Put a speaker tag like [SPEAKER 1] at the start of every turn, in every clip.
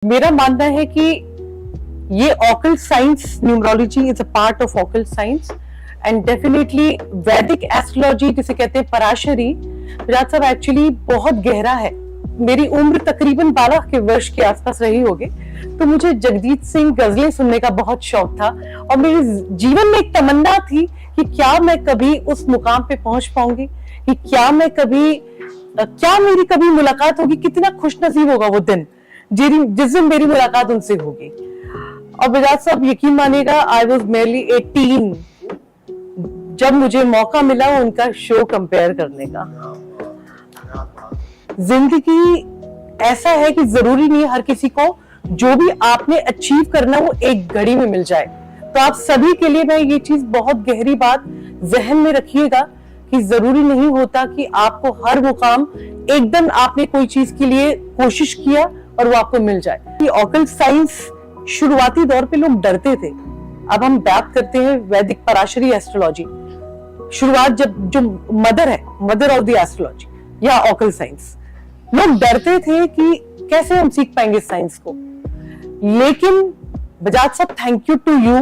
[SPEAKER 1] मेरा मानना है कि ये occult science, numerology is a part of occult science and definitely वैदिक एस्ट्रोलॉजी जिसे कहते हैं पराशरी, विराट साहब एक्चुअली बहुत गहरा है। मेरी उम्र तकरीबन 12 के वर्ष के आसपास रही होगी, तो मुझे जगजीत सिंह गजलें सुनने का बहुत शौक था और मेरे जीवन में एक तमन्ना थी कि क्या मैं कभी उस मुकाम पे पहुंच पाऊंगी, कि क्या मेरी कभी मुलाकात होगी, कितना खुशनसीब होगा वो दिन जिस दिन मेरी मुलाकात उनसे होगी। और विराट साहब यकीन मानिएगा, आई वॉज मेरली 18 जब मुझे मौका मिला उनका शो कंपेयर करने का। जिंदगी ऐसा है कि जरूरी नहीं हर किसी को जो भी आपने अचीव करना वो एक घड़ी में मिल जाए। तो आप सभी के लिए मैं ये चीज बहुत गहरी बात जहन में रखिएगा कि जरूरी नहीं होता कि आपको हर मुकाम एकदम आपने कोई चीज के लिए कोशिश किया और वो आपको मिल जाए। ऑकल्ट साइंस शुरुआती दौर पे लोग डरते थे, अब हम बात करते हैं वैदिक पराशरी एस्ट्रोलॉजी। शुरुआत जो मदर ऑफ द एस्ट्रोलॉजी या ऑकल्ट साइंस, लोग डरते थे कि कैसे हम सीख पाएंगे साइंस को। लेकिन बजाज साहब, thank you to you,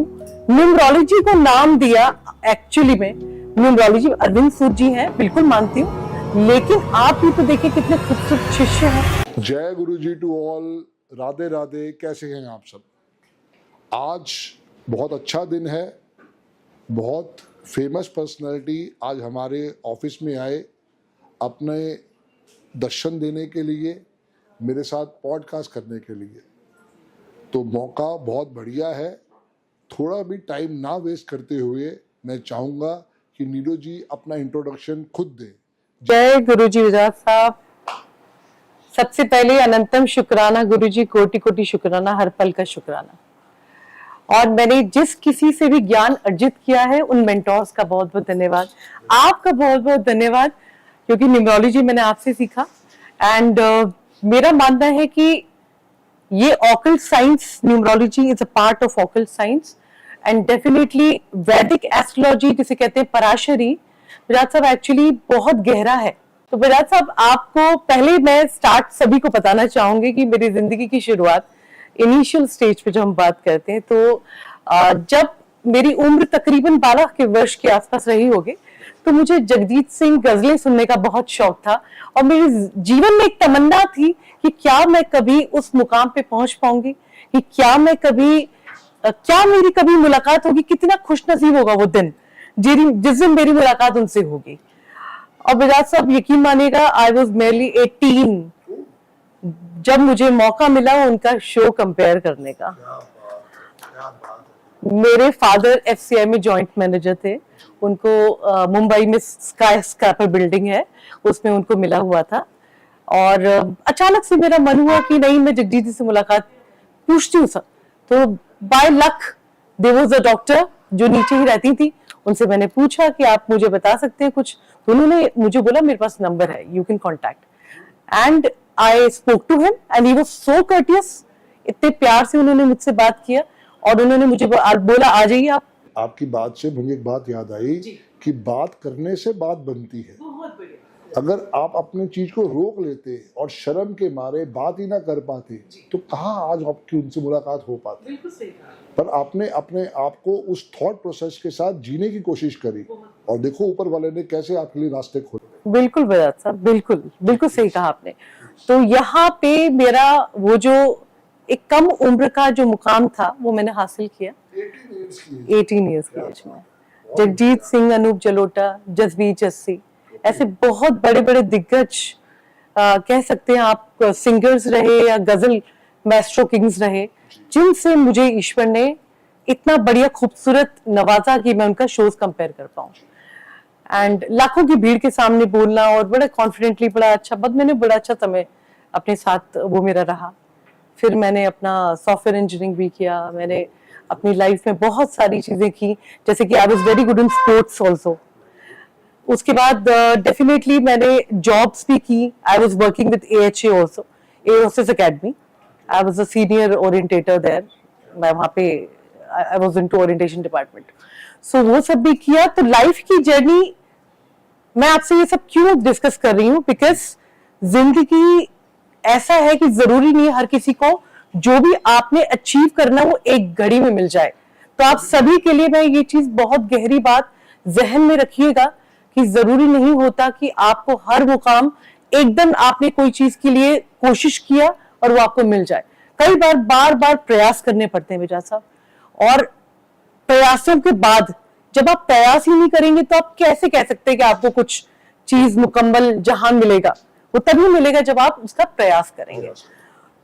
[SPEAKER 1] numerology को नाम दिया। एक्चुअली में न्यूमरोलॉजी अरविंद सूद जी हैं, बिल्कुल मानती हूँ, लेकिन आप भी तो देखिए कितने खूबसूरत शिष्य हैं।
[SPEAKER 2] जय गुरु जी टू ऑल, राधे राधे। कैसे हैं आप सब? आज बहुत अच्छा दिन है। बहुत फेमस पर्सनालिटी आज हमारे ऑफिस में आए अपने दर्शन देने के लिए, मेरे साथ पॉडकास्ट करने के लिए। तो मौका बहुत बढ़िया है। थोड़ा भी टाइम ना वेस्ट करते हुए मैं चाहूँगा कि नीरू जी अपना इंट्रोडक्शन खुद दें।
[SPEAKER 1] जय गुरु जी विराट साहब। सबसे पहले अनंतम शुक्राना गुरु जी, कोटि कोटि शुक्राना, हर पल का शुक्राना। और मैंने जिस किसी से भी ज्ञान अर्जित किया है उन मेंटोर्स का बहुत बहुत धन्यवाद, आपका बहुत बहुत धन्यवाद, क्योंकि न्यूमरोलॉजी मैंने आपसे सीखा। एंड मेरा मानना है कि ये occult science, numerology is a part of occult science and definitely वैदिक एस्ट्रोलॉजी जिसे कहते हैं पराशरी, विराट साहब एक्चुअली बहुत गहरा है। तो विराट साहब, आपको पहले मैं स्टार्ट सभी को बताना चाहूंगी कि मेरी जिंदगी की शुरुआत इनिशियल स्टेज पे जब हम बात करते हैं, तो जब मेरी उम्र तकरीबन 12 के वर्ष के आसपास रही होगी, तो मुझे जगजीत सिंह गजलें सुनने का बहुत शौक था और मेरे जीवन में एक तमन्ना थी कि क्या मैं कभी उस मुकाम पे पहुंच पाऊंगी, कि क्या मेरी कभी मुलाकात होगी, कितना खुशनसीब होगा वो दिन जिस दिन मेरी मुलाकात उनसे होगी। और विराट साहब यकीन मानिएगा, आई वॉज मेरली 18 जब मुझे मौका मिला उनका शो कंपेयर करने का। मेरे फादर एफसीआई में जॉइंट मैनेजर थे, उनको मुंबई में स्काई स्क्रैपर बिल्डिंग है, उसमें उनको मिला हुआ था। और अचानक से मेरा मन हुआ कि नहीं, मैं जगजीत जी से मुलाकात पूछती हूँ सब। तो by luck there was a doctor जो नीचे ही रहती थी, उनसे मैंने पूछा कि आप मुझे बता सकते हैं कुछ। तो उन्होंने मुझे बोला मेरे पास नंबर है, you can contact. And I spoke to him and he was so courteous. इतने प्यार से उन्होंने मुझसे बात किया और उन्होंने मुझे बोला आ जाइए आप।
[SPEAKER 2] आपकी बात से मुझे एक बात याद आई कि बात करने से बात बनती है। अगर आप अपनी चीज को रोक लेते और शर्म के मारे बात ही ना कर पाते, तो कहाँ आज आपकी उनसे मुलाकात हो पाती।
[SPEAKER 1] बिल्कुल सही।
[SPEAKER 2] पर आपने अपने आप को उस थॉट प्रोसेस के साथ जीने की कोशिश करी और देखो ऊपर वाले ने कैसे आपके लिए रास्ते खोले।
[SPEAKER 1] बिल्कुल विराट साहब, बिल्कुल सही कहा आपने। तो यहाँ पे मेरा वो जो एक कम उम्र का जो मुकाम था वो मैंने हासिल किया 18 ईयर्स की एज में। जगजीत सिंह, अनूप जलोटा, जसबीर जस्सी, ऐसे बहुत बड़े बड़े दिग्गज कह सकते हैं आप, सिंगर्स रहे या गजल मैस्ट्रो किंग्स रहे, जिनसे मुझे ईश्वर ने इतना बढ़िया खूबसूरत नवाजा कि मैं उनका शोज कंपेयर कर पाऊं। एंड लाखों की भीड़ के सामने बोलना और बड़ा कॉन्फिडेंटली, मैंने बड़ा अच्छा समय अपने साथ वो मेरा रहा। फिर मैंने अपना सॉफ्टवेयर इंजीनियरिंग भी किया। मैंने अपनी लाइफ में बहुत सारी चीजें की, जैसे कि I was very good in sports also. उसके बाद डेफिनेटली मैंने जॉब्स भी की। I was working with AHA also, air hostess academy. I was a senior orientator there. मैं वहाँ पे I was into orientation department. So वो सब भी किया। तो लाइफ की जर्नी मैं आपसे ये सब क्यों डिस्कस कर रही हूँ, बिकॉज जिंदगी ऐसा है कि जरूरी नहीं हर किसी को जो भी आपने अचीव करना वो एक घड़ी में मिल जाए। तो आप सभी के लिए मैं ये चीज बहुत गहरी बात जहन में रखिएगा कि जरूरी नहीं होता कि आपको हर मुकाम एकदम आपने कोई चीज के लिए कोशिश किया और वो आपको मिल जाए। कई बार बार बार प्रयास करने पड़ते हैं विराज साहब, और प्रयासों के बाद जब आप प्रयास ही नहीं करेंगे तो आप कैसे कह सकते हैं कि आपको कुछ चीज मुकम्मल जहां मिलेगा? वो तभी मिलेगा जब आप उसका प्रयास करेंगे।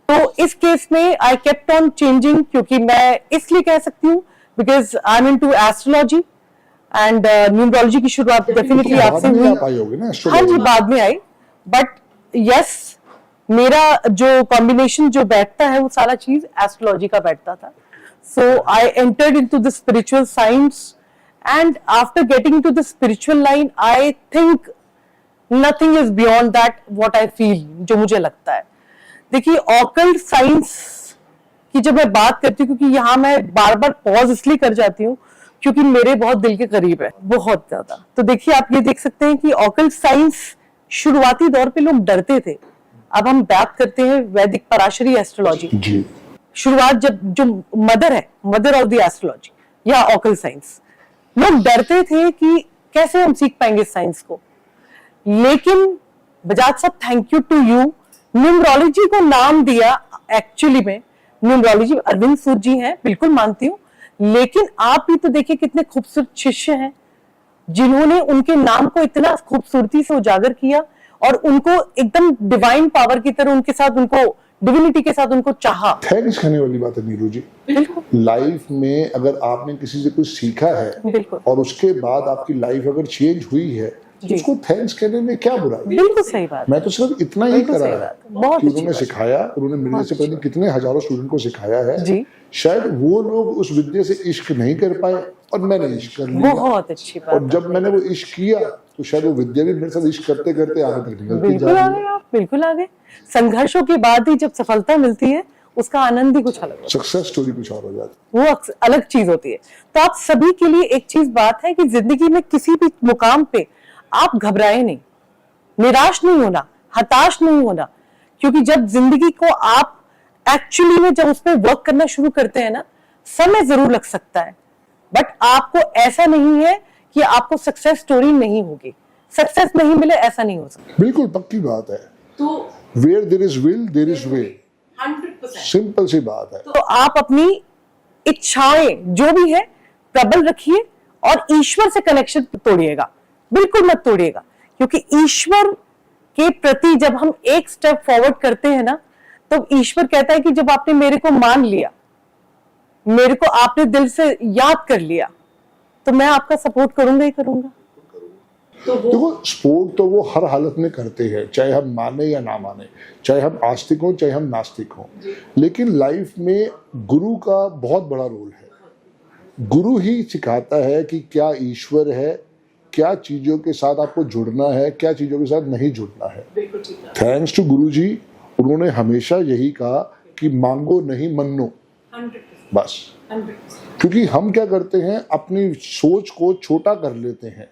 [SPEAKER 1] तो इस केस में आई केप्ट ऑन चेंजिंग, क्योंकि मैं इसलिए कह सकती हूँ because I am into astrology and numerology की शुरुआत डेफिनेटली आपसे
[SPEAKER 2] बाद में
[SPEAKER 1] हुई।
[SPEAKER 2] आप आई होगी ना
[SPEAKER 1] हाँ जी,
[SPEAKER 2] astrology?
[SPEAKER 1] बाद में आई, बट यस मेरा जो कॉम्बिनेशन जो बैठता है वो सारा चीज एस्ट्रोलॉजी का बैठता था। So I entered into the spiritual science and after getting into the spiritual line I think nothing is beyond that what I feel, जो मुझे लगता है। देखिए ऑकल्ट साइंस की जब मैं बात करती हूँ, क्योंकि यहाँ मैं बार बार पॉज इसलिए कर जाती हूँ क्योंकि मेरे बहुत दिल के करीब है, बहुत ज्यादा। तो देखिए आप ये देख सकते हैं कि ऑकल्ट साइंस शुरुआती दौर पे लोग डरते थे। अब हम बात करते हैं वैदिक पराशरी एस्ट्रोलॉजी।
[SPEAKER 2] जी
[SPEAKER 1] शुरुआत जब जो मदर है, मदर ऑफ द एस्ट्रोलॉजी या ऑकल्ट साइंस, लोग डरते थे कि कैसे हम सीख पाएंगे इस साइंस को। लेकिन बजाज साहब thank you to you, numerology को नाम दिया। एक्चुअली में न्यूमरोलॉजी अरविंद सूद जी हैं, बिल्कुल मानती हूँ, लेकिन आप भी तो देखिए कितने खूबसूरत शिष्य हैं जिन्होंने उनके नाम को इतना खूबसूरती से उजागर किया और उनको एकदम डिवाइन पावर की तरह उनके साथ, उनको डिविनिटी के साथ उनको चाहा।
[SPEAKER 2] थैंक्स कहने वाली बात है नीरू जी। लाइफ में अगर आपने किसी से कुछ सीखा है
[SPEAKER 1] बिल्कुल
[SPEAKER 2] और उसके बाद आपकी लाइफ अगर चेंज हुई है तो उसको थैंक्स कहने में क्या बुराई है?
[SPEAKER 1] बिल्कुल सही बात।
[SPEAKER 2] मैं तो सिर्फ इतना ही
[SPEAKER 1] बिल्कुल
[SPEAKER 2] करा
[SPEAKER 1] सही
[SPEAKER 2] है
[SPEAKER 1] बात है। बहुत
[SPEAKER 2] कि
[SPEAKER 1] अच्छी
[SPEAKER 2] उन्होंने
[SPEAKER 1] बात।
[SPEAKER 2] सिखाया, उन्होंने मेरे से पता नहीं कितने हजारों स्टूडेंट को सिखाया है।
[SPEAKER 1] जी।
[SPEAKER 2] शायद वो लोग उस विद्या से इश्क नहीं कर पाए और मैंने इश्क कर लिया,
[SPEAKER 1] बहुत अच्छी बात।
[SPEAKER 2] और जब मैंने वो इश्क किया तो शायद वो विद्या भी मेरे साथ इश्क करते करते आगे तक निकलती जा
[SPEAKER 1] बिल्कुल आ
[SPEAKER 2] रही है।
[SPEAKER 1] गए आप, बिल्कुल आ गए। संघर्षों के बाद ही जब सफलता मिलती है उसका आनंद ही कुछ अलग होता
[SPEAKER 2] सक्सेस स्टोरी कुछ और हो जाती
[SPEAKER 1] है, वो अलग चीज होती है। तो आप सभी के लिए एक चीज बात है कि जिंदगी में किसी भी मुकाम पे आप घबराए नहीं, निराश नहीं होना, हताश नहीं होना, क्योंकि जब जिंदगी को आप एक्चुअली में जब उस पर वर्क करना शुरू करते हैं ना, समय जरूर लग सकता है, बट आपको ऐसा नहीं है कि आपको सक्सेस स्टोरी नहीं होगी, सक्सेस नहीं मिले ऐसा नहीं हो सकता।
[SPEAKER 2] है। बिल्कुल पक्की बात है।
[SPEAKER 1] तो
[SPEAKER 2] where there is will there is way,
[SPEAKER 1] 100%
[SPEAKER 2] simple सी बात है।
[SPEAKER 1] तो आप अपनी इच्छाएं जो भी है प्रबल रखिए और ईश्वर से कनेक्शन तोड़िएगा, बिल्कुल मत तोड़िएगा, क्योंकि ईश्वर के प्रति जब हम एक स्टेप फॉरवर्ड करते हैं ना, तो ईश्वर कहता है कि जब आपने मेरे को मान लिया, मेरे को आपने दिल से याद कर लिया, तो मैं आपका सपोर्ट करूंगा ही करूंगा।
[SPEAKER 2] देखो सपोर्ट तो वो हर हालत में करते हैं, चाहे हम माने या ना माने, चाहे हम आस्तिक हों चाहे हम नास्तिक हों, लेकिन लाइफ में गुरु का बहुत बड़ा रोल है। गुरु ही सिखाता है कि क्या ईश्वर है, क्या चीजों के साथ आपको जुड़ना है, क्या चीजों के साथ नहीं जुड़ना है। थैंक्स टू गुरु जी, उन्होंने हमेशा यही कहा कि मांगो नहीं मन्नो, बस। क्योंकि हम क्या करते हैं, अपनी सोच को छोटा कर लेते हैं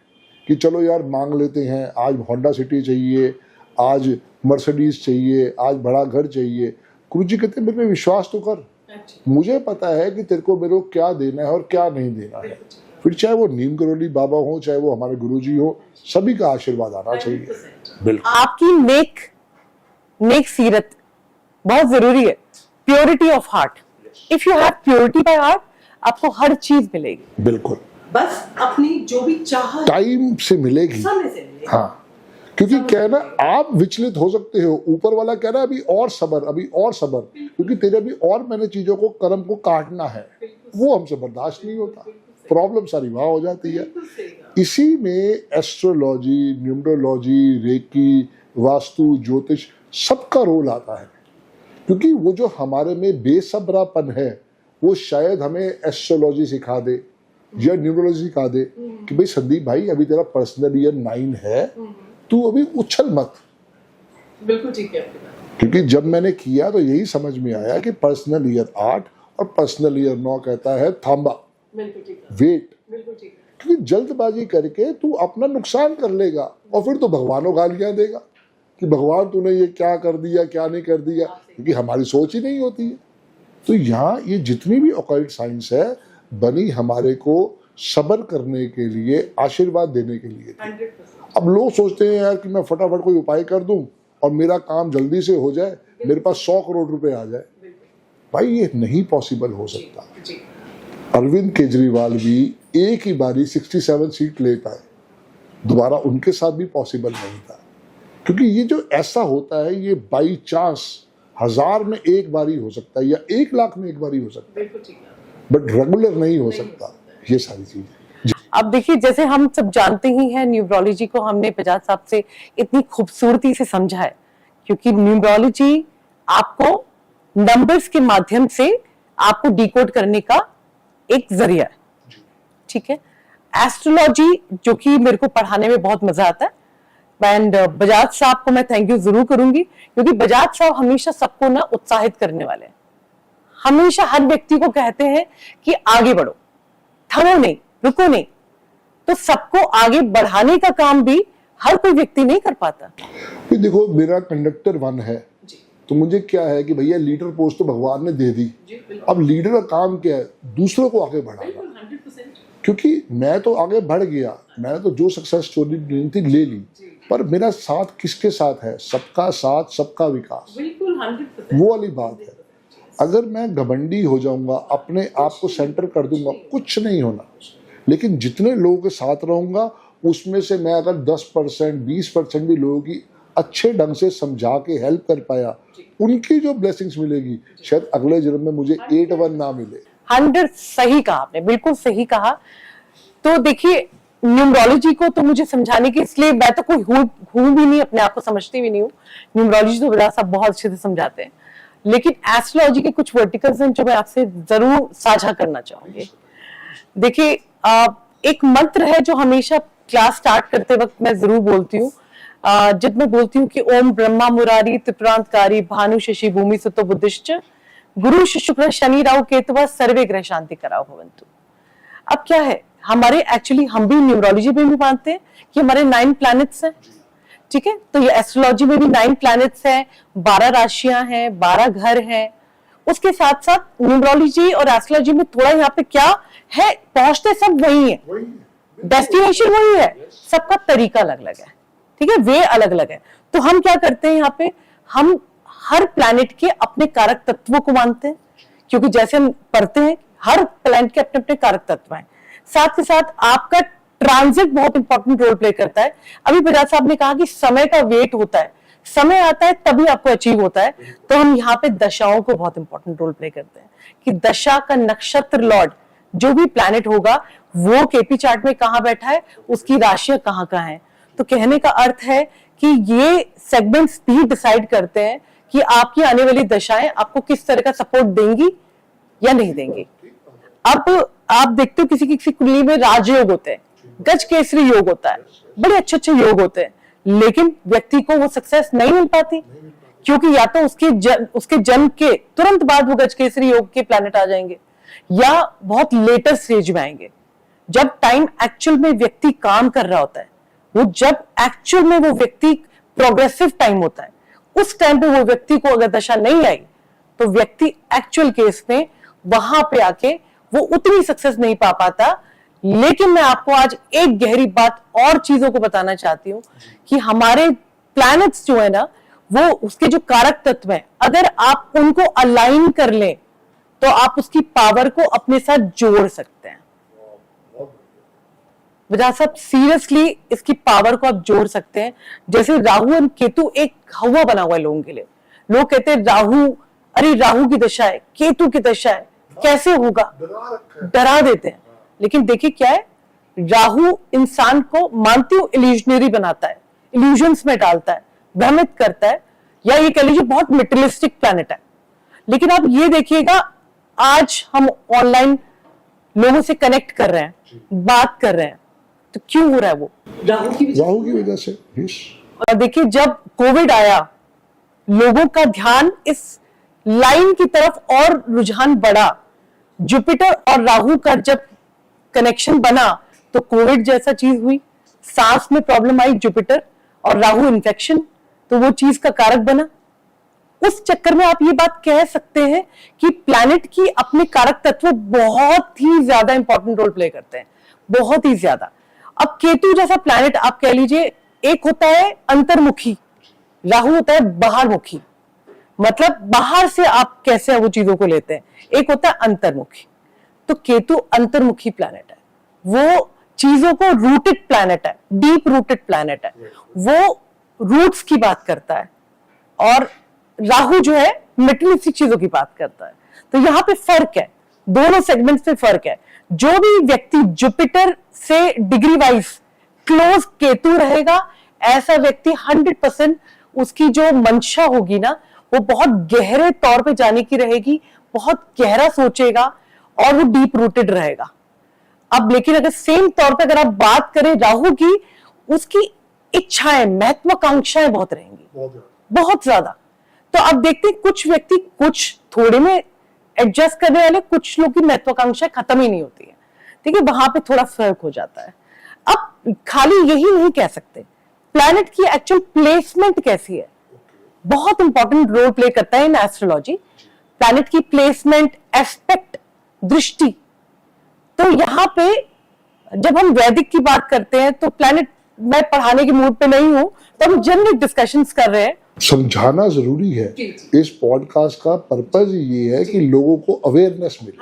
[SPEAKER 2] कि चलो यार मांग लेते हैं, आज होंडा सिटी चाहिए, आज मर्सिडीज चाहिए, आज बड़ा घर चाहिए। गुरु जी कहते हैं मेरे पे विश्वास तो कर, मुझे पता है कि तेरे को मेरे को क्या देना है और क्या नहीं देना है। फिर चाहे वो नीम करोली बाबा हो, चाहे वो हमारे गुरु जी हो, सभी का आशीर्वाद आना चाहिए। बिल्कुल
[SPEAKER 1] आपकी नेक सीरत बहुत जरूरी है, purity of heart. If you have purity by heart, आपको हर चीज मिलेगी,
[SPEAKER 2] बिल्कुल,
[SPEAKER 1] बस अपनी जो भी चाह
[SPEAKER 2] टाइम से मिलेगी।
[SPEAKER 1] समय से मिलेगी।
[SPEAKER 2] हाँ, क्योंकि क्या है ना, आप विचलित हो सकते हो, ऊपर वाला कह रहा है अभी और सबर, अभी और सबर, क्योंकि तेरे अभी और मैंने चीजों को, कर्म को काटना है, वो हमसे बर्दाश्त नहीं होता, प्रॉब्लम सारी वहां हो जाती है। इसी में एस्ट्रोलॉजी, न्यूमरोलॉजी, रेकी, वास्तु, ज्योतिष, सबका रोल आता है। क्योंकि वो जो हमारे में बेसब्रापन है, वो शायद हमें एस्ट्रोलॉजी सिखा दे या न्यूमरोलॉजी सिखा दे कि भाई संदीप भाई, अभी तेरा पर्सनल ईयर 9 है, तू अभी उछल मत।
[SPEAKER 1] बिल्कुल ठीक है।
[SPEAKER 2] क्योंकि जब मैंने किया तो यही समझ में आया कि पर्सनल ईयर 8 और पर्सनल ईयर 9 कहता है थांबा, वेट। क्योंकि जल्दबाजी करके तू अपना नुकसान कर लेगा और फिर तो भगवानों गालियां देगा कि भगवान तूने ये क्या कर दिया, क्या नहीं कर दिया, क्योंकि हमारी सोच ही नहीं होती है। तो यहाँ ये जितनी भी ऑकल्ट साइंस है बनी हमारे को सब्र करने के लिए, आशीर्वाद देने के लिए थी। अब लोग सोचते हैं यार कि मैं फटाफट कोई उपाय कर दूं और मेरा काम जल्दी से हो जाए, मेरे पास 100 करोड़ रुपए आ जाए। भाई ये नहीं पॉसिबल हो सकता। अरविंद केजरीवाल भी एक ही बारी 67 सीट ले पाए, दोबारा उनके साथ भी पॉसिबल नहीं था। क्योंकि ये जो ऐसा होता है ये बाई चांस 1000 में एक बारी हो सकता है या 1 लाख में एक बारी हो सकता है, बट रेगुलर नहीं हो सकता। ये सारी चीजें
[SPEAKER 1] अब देखिए, जैसे हम सब जानते ही हैं, न्यूमरोलॉजी को हमने बजाज साहब से इतनी खूबसूरती से समझा है, क्योंकि न्यूमरोलॉजी आपको नंबर्स के माध्यम से आपको डिकोड करने का एक जरिया है। ठीक है, एस्ट्रोलॉजी जो कि मेरे को पढ़ाने में बहुत मजा आता है, एंड बजाज साहब को मैं थैंक यू जरूर करूंगी, क्योंकि बजाज साहब हमेशा सबको ना उत्साहित करने वाले हैं। हमेशा हर व्यक्ति को कहते हैं कि आगे बढ़ो, थमो नहीं, रुको नहीं। तो सबको आगे बढ़ाने का काम भी हर कोई व्यक्ति नहीं कर पाता।
[SPEAKER 2] देखो, मेरा कंडक्टर 1 है, तो मुझे क्या है कि भैया लीडर पोस्ट तो भगवान ने दे दी। अब लीडर का काम क्या है? दूसरों को आगे बढ़ाना। क्योंकि मैं तो आगे बढ़ गया, मैंने तो जो सक्सेस स्टोरी लेनी थी ले ली, पर मेरा साथ किसके साथ है? सबका साथ, सबका विकास, वो वाली बात है। अगर मैं घमंडी हो जाऊंगा, अपने आप को सेंटर कर दूंगा, कुछ नहीं होना। लेकिन जितने लोगों के साथ रहूंगा उसमें से मैं अगर 10%, 20% भी लोगों की अच्छे ढंग से समझा के हेल्प कर पाया, उनकी जो ब्लेसिंग्स मिलेगी, शायद अगले जन्म में मुझे 8-1 ना मिले।
[SPEAKER 1] 100 सही कहा आपने, बिल्कुल सही कहा। तो देखिए, न्यूमरोलॉजी को तो मुझे समझाने की, इसलिए मैं तो कोई हूं भी नहीं, अपने आप को समझती भी नहीं हूँ। न्यूमरोलॉजी तो बड़ा सब बहुत अच्छे से समझाते हैं, लेकिन एस्ट्रोलॉजी के कुछ वर्टिकल्स हैं जो मैं आपसे जरूर साझा करना चाहूंगी। देखिए, एक मंत्र है जो हमेशा क्लास स्टार्ट करते वक्त मैं जरूर बोलती हूँ, जब मैं बोलती हूँ कि ओम ब्रह्मा मुरारी त्रिपुरांतकारी भानु शशि भूमि सुतो बुद्धिश्च गुरु शुक्र शनि राहु केतु सर्वे ग्रह शांति कराओ भवन्तु। अब क्या है, हमारे एक्चुअली हम भी न्यूमरोलॉजी में भी मानते हैं कि हमारे 9 प्लैनेट्स हैं। ठीक है, तो ये एस्ट्रोलॉजी में भी 9 प्लैनेट्स हैं, 12 राशियां हैं, 12 घर हैं। उसके साथ साथ न्यूमरोलॉजी और एस्ट्रोलॉजी में थोड़ा यहाँ पे क्या है, पहुंचते सब वही है, डेस्टिनेशन वही है, सबका तरीका अलग अलग है। ठीक है, वे अलग अलग है। तो हम क्या करते हैं यहाँ पे, हम हर प्लैनेट के अपने कारक तत्वों को मानते हैं, क्योंकि जैसे हम पढ़ते हैं हर प्लैनेट के अपने अपने कारक तत्व हैं। साथ के साथ आपका ट्रांजिट बहुत इंपॉर्टेंट रोल प्ले करता है। अभी बजाज साहब ने कहा कि समय का वेट होता है, समय आता है तभी आपको अचीव होता है। तो हम यहाँ पे दशाओं को बहुत इंपॉर्टेंट रोल प्ले करते हैं कि दशा का नक्षत्र लॉर्ड जो भी प्लैनेट होगा वो केपी चार्ट में कहाँ बैठा है, उसकी राशियां कहाँ कहाँ है। तो कहने का अर्थ है कि ये सेगमेंट्स भी डिसाइड करते हैं कि आपकी आने वाली दशाएं आपको किस तरह का सपोर्ट देंगी या नहीं देंगी। अब आप देखते हो किसी कुंडली में राजयोग होते हैं, गज केसरी योग होता है, बड़े अच्छे अच्छे योग होते हैं, लेकिन व्यक्ति को वो सक्सेस नहीं मिल पाती, क्योंकि या तो उसके जन्म के तुरंत बाद वो गज केसरी योग के प्लैनेट आ जाएंगे या बहुत लेटर स्टेज में आएंगे, जब टाइम एक्चुअल में व्यक्ति काम कर रहा होता है, वो जब एक्चुअल में वो व्यक्ति प्रोग्रेसिव टाइम होता है, उस टाइम पे वो व्यक्ति को अगर दशा नहीं आई तो व्यक्ति एक्चुअल केस में वहां पे आके वो उतनी सक्सेस नहीं पा पाता। लेकिन मैं आपको आज एक गहरी बात और चीजों को बताना चाहती हूँ कि हमारे प्लैनेट्स जो है ना, वो उसके जो कारक तत्व हैं, अगर आप उनको अलाइन कर लें तो आप उसकी पावर को अपने साथ जोड़ सकते हैं। बजाज साहब, सीरियसली इसकी पावर को आप जोड़ सकते हैं। जैसे राहु और केतु एक हवा बना हुआ है लोगों के लिए। लोग कहते हैं राहु, अरे राहु की दशा है, केतु की दशा है, कैसे होगा, डरा देते हैं। लेकिन देखिए क्या है, राहु इंसान को, मानती हूं, इल्यूजनरी बनाता है, इल्यूजन्स में डालता है, भ्रमित करता है, या ये कह लीजिए बहुत मेटेरियलिस्टिक प्लैनेट है। लेकिन आप ये देखिएगा, आज हम ऑनलाइन लोगों से कनेक्ट कर रहे हैं, बात कर रहे हैं, तो क्यों हो रहा है वो?
[SPEAKER 2] राहु की वजह से।
[SPEAKER 1] और देखिए, जब कोविड आया, लोगों का ध्यान इस लाइन की तरफ और रुझान बढ़ा। जुपिटर और राहु का जब कनेक्शन बना तो कोविड जैसा चीज हुई, सांस में प्रॉब्लम आई, जुपिटर और राहु इन्फेक्शन, तो वो चीज का कारक बना। उस चक्कर में आप ये बात कह सकते हैं कि प्लैनेट की अपने कारक तत्व बहुत ही ज्यादा इंपॉर्टेंट रोल प्ले करते हैं, बहुत ही ज्यादा। अब केतु जैसा प्लैनेट आप कह लीजिए, एक होता है अंतर्मुखी, राहु होता है बाहरमुखी, मतलब बाहर से आप कैसे वो चीजों को लेते हैं, एक होता है अंतर्मुखी। तो केतु अंतर्मुखी प्लैनेट है, वो चीजों को रूटेड प्लैनेट है, डीप रूटेड प्लैनेट है, वो रूट्स की बात करता है, और राहु जो है मेटेरियलिस्टिक चीजों की बात करता है। तो यहां पे फर्क है, दोनों सेगमेंट्स पे फर्क है। जो भी व्यक्ति जुपिटर से डिग्री वाइज क्लोज केतु रहेगा, ऐसा व्यक्ति 100% उसकी जो मंशा होगी ना, वो बहुत गहरे तौर पे जाने की रहेगी, बहुत गहरा सोचेगा और वो डीप रूटेड रहेगा। अब लेकिन अगर सेम तौर पे अगर आप बात करें राहु की, उसकी इच्छाएं, महत्वाकांक्षाएं बहुत रहेंगी, बहुत ज्यादा। तो अब देखते हैं, कुछ व्यक्ति कुछ थोड़े में एडजस्ट करने वाले, कुछ लोग की महत्वाकांक्षाएं खत्म ही नहीं होती है, ठीक है, वहां पे थोड़ा फर्क हो जाता है। अब खाली यही नहीं कह सकते, प्लैनेट की एक्चुअल प्लेसमेंट कैसी है, बहुत इंपॉर्टेंट रोल प्ले करता है इन एस्ट्रोलॉजी। प्लैनेट की प्लेसमेंट, एस्पेक्ट, दृष्टि। तो यहां पे जब हम वैदिक की बात करते हैं तो प्लैनेट, मैं पढ़ाने के मूड पे नहीं हूं, तो हम जनरल डिस्कशंस कर रहे हैं।
[SPEAKER 2] समझाना जरूरी है। इस पॉडकास्ट का पर्पज ये है कि लोगों को अवेयरनेस मिले।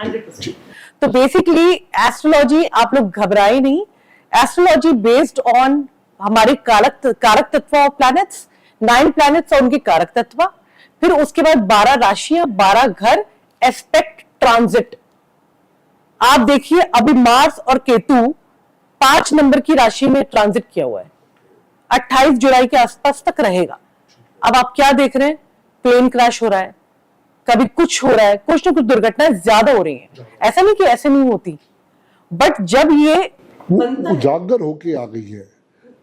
[SPEAKER 1] 100%। तो बेसिकली एस्ट्रोलॉजी, आप लोग घबराए नहीं, एस्ट्रोलॉजी बेस्ड ऑन हमारे कारक तत्व ऑफ प्लैनेट्स, 9 प्लैनेट्स और उनके कारक तत्व, फिर उसके बाद 12 राशियां, 12 घर, एस्पेक्ट, ट्रांजिट। आप देखिए अभी मार्स और केतु 5 नंबर की राशि में ट्रांजिट किया हुआ है, 28 जुलाई के आसपास तक रहेगा। अब आप क्या देख रहे हैं, प्लेन क्रैश हो रहा है, कभी कुछ हो रहा है, कुछ ना कुछ दुर्घटनाएं ज्यादा हो रही हैं। ऐसा नहीं कि ऐसे नहीं होती, बट जब ये
[SPEAKER 2] उजागर होके आ गई है,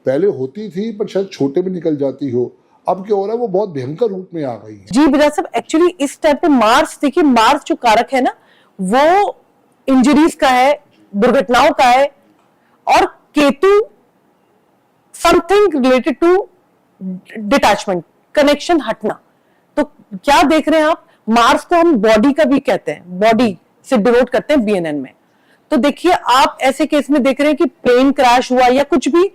[SPEAKER 2] पहले होती थी पर शायद छोटे में निकल जाती हो, अब क्या हो रहा है, वो बहुत भयंकर रूप में आ गई है।
[SPEAKER 1] जी बिराज साहब, एक्चुअली इस टाइप पे मार्स, देखिए मार्स जो कारक है ना, वो इंजरीज का है, दुर्घटनाओं का है, और Ketu something related to detachment, connection हटना। तो क्या देख रहे हैं आप, मार्स को हम बॉडी का भी कहते हैं, बॉडी से डिनोट करते हैं बीएनएन में। तो देखिए आप ऐसे केस में देख रहे हैं कि प्लेन क्रैश हुआ या कुछ भी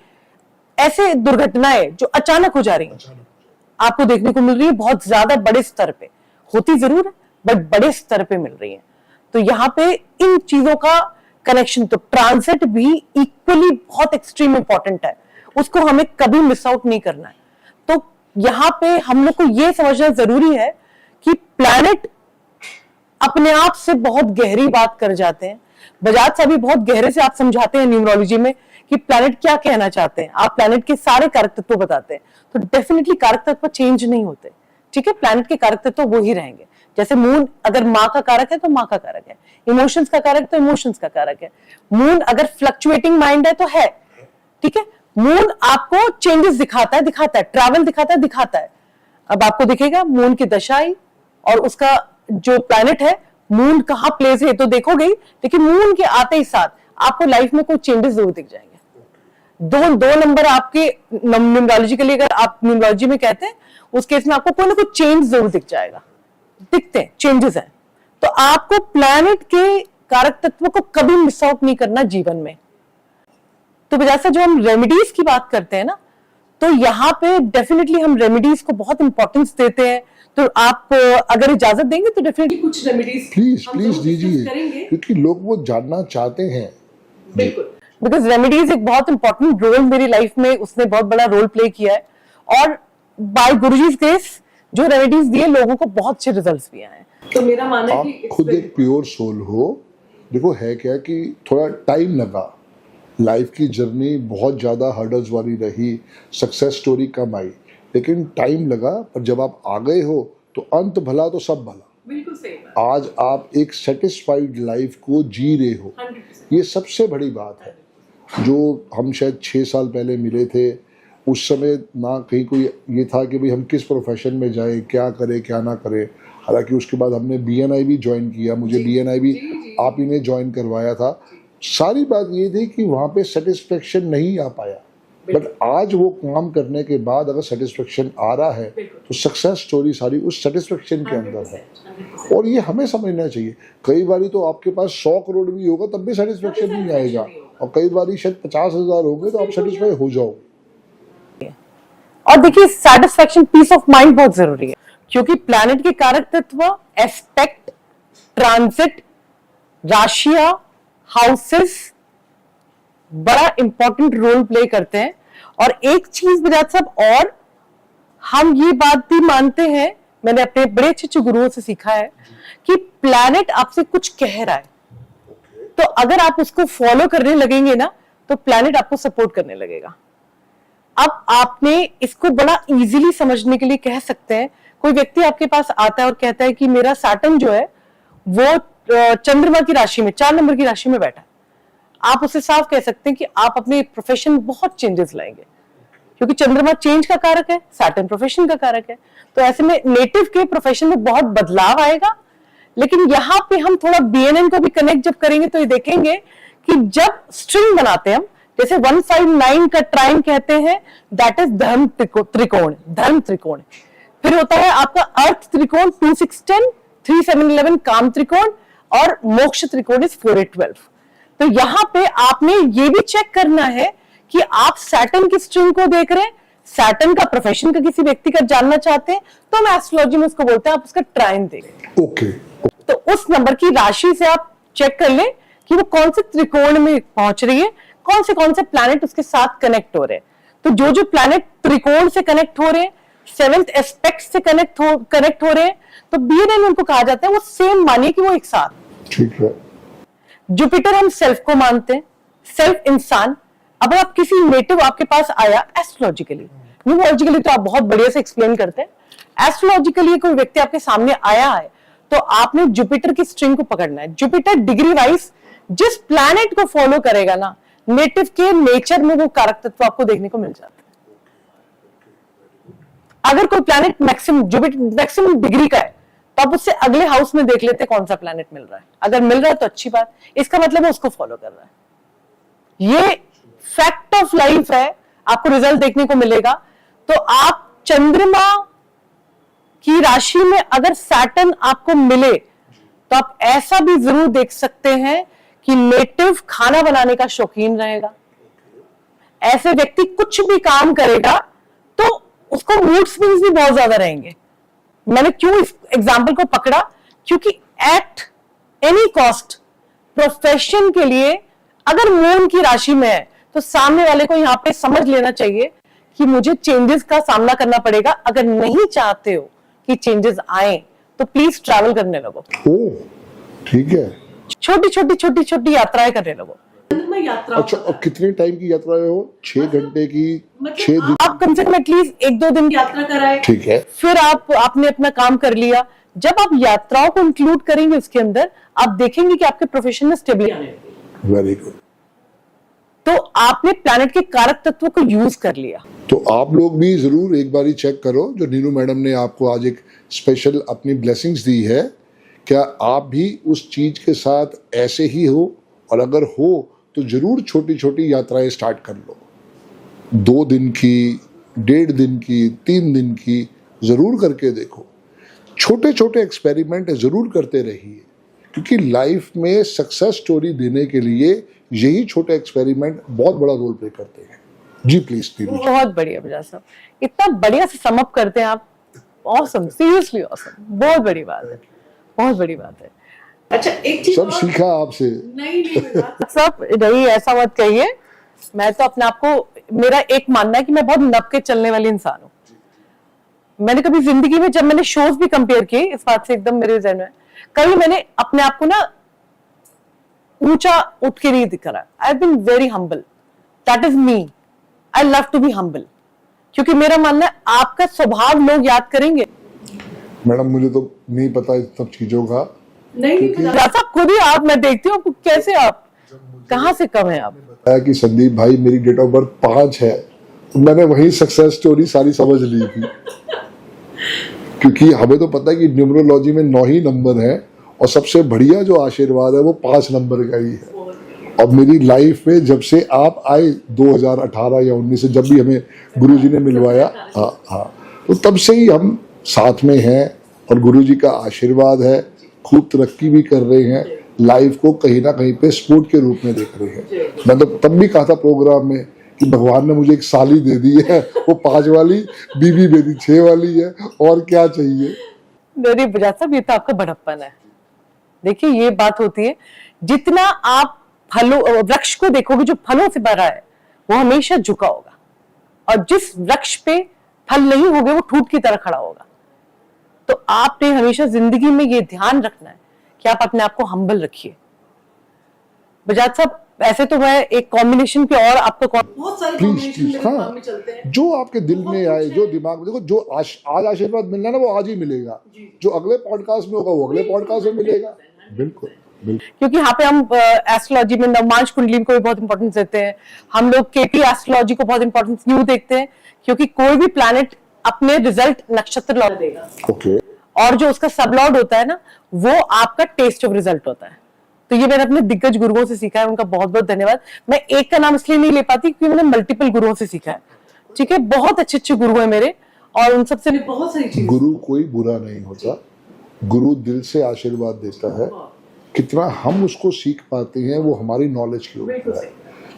[SPEAKER 1] ऐसे दुर्घटनाएं जो अचानक हो जा रही हैं, आपको देखने को मिल रही है, बहुत ज्यादा बड़े स्तर पे होती जरूर है, बट बड़े स्तर पे मिल रही है। तो यहाँ पे इन चीजों का कनेक्शन, तो ट्रांजिट भी इक्वली बहुत एक्सट्रीम इंपॉर्टेंट है, उसको हमें कभी मिस आउट नहीं करना है। तो यहाँ पे हम लोग को यह समझना जरूरी है कि प्लैनेट अपने आप से बहुत गहरी बात कर जाते हैं। बजाज साहब भी बहुत गहरे से आप समझाते हैं न्यूमरोलॉजी में कि प्लैनेट क्या कहना चाहते हैं, आप प्लैनेट के सारे कारक तत्व बताते हैं। तो डेफिनेटली कारक तत्व चेंज नहीं होते, ठीक है, प्लैनेट के कारक तत्व वो ही रहेंगे। जैसे मून अगर माँ का कारक है तो माँ का कारक है, इमोशंस का कारक तो इमोशंस का कारक है। मून अगर फ्लक्चुएटिंग माइंड है तो है, ठीक है, मून आपको चेंजेस दिखाता है, ट्रैवल दिखाता है। अब आपको दिखेगा मून की दशा आई और उसका जो प्लैनेट है, मून कहाँ प्लेस है तो देखोगे, लेकिन मून के आते ही साथ आपको लाइफ में कोई चेंजेस जरूर दिख जाएंगे। दो नंबर आपके न्यूमरोलॉजी के लिए, अगर आप न्यूमरोलॉजी में कहते हैं, उस केस में आपको कोई ना कोई चेंज जरूर दिख जाएगा, दिखते हैं, चेंजेस हैं। तो आपको प्लैनेट के कारक तत्व को कभी मिस आउट नहीं करना जीवन में। तो जैसे जो हम रेमेडीज की बात करते हैं ना, तो यहाँ पे डेफिनेटली हम रेमेडीज को बहुत इंपॉर्टेंस देते हैं। तो आप अगर इजाजत देंगे तो डेफिनेटली कुछ रेमेडीज
[SPEAKER 2] प्लीज दीजिए, क्योंकि लोग वो जानना चाहते हैं।
[SPEAKER 1] बिल्कुल, बिकॉज रेमेडीज एक बहुत इंपॉर्टेंट रोल मेरी लाइफ में, उसने बहुत बड़ा रोल प्ले किया है, और बाय गुरुजी's ग्रेस जो रेमेडीज दिए, लोगों को बहुत अच्छे रिजल्ट्स भी आए हैं। तो मेरा मानना है कि
[SPEAKER 2] आप खुद एक प्योर सोल हो। देखो है क्या कि थोड़ा टाइम लगा, लाइफ की जर्नी बहुत ज़्यादा हर्डल्स वाली रही, सक्सेस स्टोरी कम आई, लेकिन टाइम लगा, पर जब आप आ गए हो तो अंत भला तो सब भला।
[SPEAKER 1] बिल्कुल सही बात।
[SPEAKER 2] आज आप एक सेटिस्फाइड लाइफ को जी रहे हो,
[SPEAKER 1] 100%।
[SPEAKER 2] ये सबसे बड़ी बात है। जो हम शायद 6 साल पहले मिले थे, उस समय ना कहीं कोई ये था कि भाई हम किस प्रोफेशन में जाएं, क्या करें क्या ना करें। हालांकि उसके बाद हमने BNI भी ज्वाइन किया, मुझे BNI भी आप ही ने ज्वाइन करवाया था। सारी बात ये थी कि वहाँ पे सेटिस्फेक्शन नहीं आ पाया, बट आज वो काम करने के बाद अगर सेटिस्फेक्शन आ रहा है तो सक्सेस स्टोरी सारी उस सेटिस्फेक्शन के अंदर है। और ये हमें समझना चाहिए, कई बारी तो आपके पास 100 करोड़ भी होगा तब भी सेटिस्फेक्शन नहीं आएगा, और कई बारी शायद 50,000 होंगे तो आप सेटिस्फाई हो जाओ।
[SPEAKER 1] और देखिए सेटिस्फेक्शन, पीस ऑफ माइंड बहुत जरूरी है, क्योंकि प्लैनेट के कारक तत्व एस्पेक्ट, ट्रांजिट, राशियां, हाउसेस बड़ा इंपॉर्टेंट रोल प्ले करते हैं। और एक चीज बजाज साहब, और हम ये बात भी मानते हैं, मैंने अपने बड़े अच्छे गुरुओं से सीखा है कि प्लैनेट आपसे कुछ कह रहा है, तो अगर आप उसको फॉलो करने लगेंगे ना तो प्लैनेट आपको सपोर्ट करने लगेगा। अब आपने इसको बड़ा इजीली समझने के लिए कह सकते हैं, कोई व्यक्ति आपके पास आता है और कहता है कि मेरा सैटर्न जो है वो चंद्रमा की राशि में 4 नंबर की राशि में बैठा है, आप उससे साफ कह सकते हैं कि आप अपने प्रोफेशन में बहुत चेंजेस लाएंगे, क्योंकि चंद्रमा चेंज का कारक है, सैटर्न प्रोफेशन का कारक है। तो ऐसे में नेटिव के प्रोफेशन में बहुत बदलाव आएगा। लेकिन यहाँ पे हम थोड़ा बीएनएन को भी कनेक्ट जब करेंगे तो ये देखेंगे कि जब स्ट्रिंग बनाते हैं हम, जैसे 159 का ट्राइन कहते हैं, दैट इज धर्म त्रिकोण, धर्म त्रिकोण। फिर होता है आपका अर्थ त्रिकोण 2610, 3711 काम त्रिकोण, और मोक्ष त्रिकोण इज 4812। तो यहां पे आपने ये भी चेक करना है कि आप सैटर्न की स्ट्रिंग को देख रहे हैं, सैटर्न का प्रोफेशन का किसी व्यक्ति का जानना चाहते हैं तो हम एस्ट्रोलॉजी में उसको बोलते हैं आप उसका ट्राइन देखें।
[SPEAKER 2] ओके।
[SPEAKER 1] तो उस नंबर की राशि से आप चेक कर लें कि वो कौन से त्रिकोण में पहुंच रही है, कौन से प्लैनेट उसके साथ कनेक्ट हो रहे हैं। तो जो प्लैनेट त्रिकोण से कनेक्ट हो रहे हैं, 7th एस्पेक्ट से कनेक्ट हो रहे हैं, तो बीएनएन उनको कहा जाता है वो सेम मानिए कि वो एक साथ।
[SPEAKER 2] ठीक है।
[SPEAKER 1] जुपिटर हम सेल्फ को मानते हैं, सेल्फ इंसान। अब आप किसी नेटिव आपके पास आया एस्ट्रोलॉजिकली, न्यूमरोलॉजिकली तो आप बहुत बढ़िया से एक्सप्लेन करते हैं, एस्ट्रोलॉजिकली कोई व्यक्ति आपके सामने आया है तो आपने जुपिटर की स्ट्रिंग को पकड़ना है। जुपिटर डिग्री वाइज जिस प्लैनेट को फॉलो करेगा ना, नेटिव के नेचर में वो कारक तत्व आपको देखने को मिल जाता है। अगर कोई प्लैनेट मैक्सिमम डिग्री का है तो आप उससे अगले हाउस में देख लेते कौन सा प्लैनेट मिल रहा है, अगर मिल रहा है तो अच्छी बात, इसका मतलब है उसको फॉलो कर रहा है। ये फैक्ट ऑफ लाइफ है, आपको रिजल्ट देखने को मिलेगा। तो आप चंद्रमा की राशि में अगर सैटर्न आपको मिले तो आप ऐसा भी जरूर देख सकते हैं कि नेटिव खाना बनाने का शौकीन रहेगा। ऐसे व्यक्ति कुछ भी काम करेगा तो उसको मूड स्विंग्स भी बहुत ज्यादा रहेंगे। मैंने क्यों इस एग्जाम्पल को पकड़ा, क्योंकि एट एनी कॉस्ट प्रोफेशन के लिए अगर मून की राशि में है तो सामने वाले को यहां पे समझ लेना चाहिए कि मुझे चेंजेस का सामना करना पड़ेगा। अगर नहीं चाहते हो कि चेंजेस आए तो प्लीज ट्रैवल करने लगो।
[SPEAKER 2] ठीक है।
[SPEAKER 1] छोटी यात्राएं करने लगो।
[SPEAKER 2] अच्छा, और कितने टाइम की यात्रा है वो? 6 घंटे की, 6 दिन?
[SPEAKER 1] आप कम से कम एटलीस्ट 1-2 दिन की यात्रा कराए।
[SPEAKER 2] ठीक है।
[SPEAKER 1] फिर आपने अपना काम कर लिया। जब आप यात्राओं को इंक्लूड करेंगे उसके अंदर, आप देखेंगे कि आपके प्रोफेशन में स्टेबिलिटी।
[SPEAKER 2] Very good.
[SPEAKER 1] तो आपने प्लैनेट के कारक तत्व को यूज कर लिया।
[SPEAKER 2] तो आप लोग भी जरूर एक बारी चेक करो, जो नीनू मैडम ने आपको आज एक स्पेशल अपनी ब्लेसिंग्स दी है, क्या आप भी उस चीज के साथ ऐसे ही हो? और अगर हो तो जरूर छोटी छोटी यात्राएं स्टार्ट कर लो, 2 दिन की, 1.5 दिन की, 3 दिन की, जरूर करके देखो। छोटे छोटे एक्सपेरिमेंट जरूर करते रहिए, क्योंकि लाइफ में सक्सेस स्टोरी देने के लिए यही छोटे एक्सपेरिमेंट बहुत बड़ा रोल प्ले करते हैं। जी प्लीज।
[SPEAKER 1] बहुत बढ़िया बजाज साहब, इतना बढ़िया से सम अप करते हैं आप। ऑसम, सीरियसली ऑसम, बहुत बड़ी बात है, बहुत बड़ी बात है। अच्छा, एक चीज
[SPEAKER 2] सब सीखा आपसे।
[SPEAKER 1] नहीं सब नहीं, ऐसा मत कहिए। मैं तो अपने आप को, मेरा एक मानना है कि मैं बहुत नप के चलने वाली इंसान हूँ। मैंने कभी जिंदगी में, जब मैंने शोज भी कंपेयर किए, इस बात से एकदम मेरे जहन में, कभी मैंने अपने आप को ना ऊंचा उठ के नहीं दिखा। I have been very humble, that is me. I love to be humble, क्योंकि मेरा मानना है आपका स्वभाव लोग याद करेंगे।
[SPEAKER 2] मैडम मुझे तो नहीं पता इस सब चीजों का।
[SPEAKER 1] नहीं जैसा खुद ही आप, मैं देखती हूँ कैसे आप, कहाँ से कम है आप।
[SPEAKER 2] कि संदीप भाई मेरी डेट ऑफ बर्थ 5 है, तो मैंने वही सक्सेस स्टोरी सारी समझ ली थी। क्योंकि हमें तो पता है कि न्यूमरोलॉजी में 9 ही नंबर है, और सबसे बढ़िया जो आशीर्वाद है वो 5 नंबर का ही है। और मेरी लाइफ में जब से आप आए 2018 या 19 से जब भी हमें गुरुजी ने मिलवाया, हाँ, तो तब से ही हम साथ में हैं और गुरुजी का आशीर्वाद है, खूब तरक्की भी कर रहे हैं, लाइफ को कहीं ना कहीं पे स्पोर्ट के रूप में देख रहे हैं। मतलब तब भी कहा था प्रोग्राम में कि भगवान ने मुझे एक साली दे दी है, वो 5 वाली, बीबी बेटी 6 वाली है, और क्या चाहिए।
[SPEAKER 1] मेरी बजाज साहब, ये तो आपका बड़प्पन है। देखिए, ये बात होती है, जितना आप फलों वृक्ष को देखोगे जो फलों से भरा है, वो हमेशा झुका होगा, और जिस वृक्ष पे फल नहीं होंगे वो ठूट की तरह खड़ा होगा। तो आपने हमेशा जिंदगी में ये ध्यान रखना है कि आप अपने आप को हम्बल रखिए। बजाज साहब, ऐसे तो मैं एक कॉम्बिनेशन पे और आपका
[SPEAKER 3] बहुत सारे
[SPEAKER 2] प्लीज
[SPEAKER 3] कॉम्बिनेशन
[SPEAKER 2] प्लीज,
[SPEAKER 3] मेरे
[SPEAKER 2] हाँ,
[SPEAKER 3] दिमाग में चलते हैं।
[SPEAKER 2] जो आपके दिल में आए, जो दिमाग में, देखो जो आज आशीर्वाद मिलना है ना, वो आज ही मिलेगा। जो अगले पॉडकास्ट में होगा वो अगले पॉडकास्ट में मिलेगा। बिल्कुल बिल्कुल।
[SPEAKER 1] क्योंकि यहाँ पे हम एस्ट्रोलॉजी में नवमांश कुंडली को भी बहुत इंपॉर्टेंस देते हैं। हम लोग केपी एस्ट्रोलॉजी को बहुत इंपॉर्टेंस क्यों देखते हैं? क्योंकि कोई भी प्लैनेट अपने रिजल्ट नक्षत्र लॉर्ड देगा,
[SPEAKER 2] ओके,
[SPEAKER 1] और जो उसका सब लॉर्ड होता है ना, वो आपका टेस्ट ऑफ रिजल्ट होता है। तो ये मैंने अपने दिग्गज गुरुओं से सीखा है, उनका बहुत बहुत धन्यवाद। मैं एक का नाम इसलिए नहीं ले पाती क्योंकि मैंने मल्टीपल गुरुओं से सीखा है। ठीक है, बहुत अच्छे अच्छे गुरु हैं मेरे, और उन सबसे
[SPEAKER 3] बहुत सारी चीजें।
[SPEAKER 2] गुरु कोई बुरा नहीं होता, गुरु दिल से आशीर्वाद देता है। कितना हम उसको सीख पाते हैं वो हमारी नॉलेज के ऊपर है।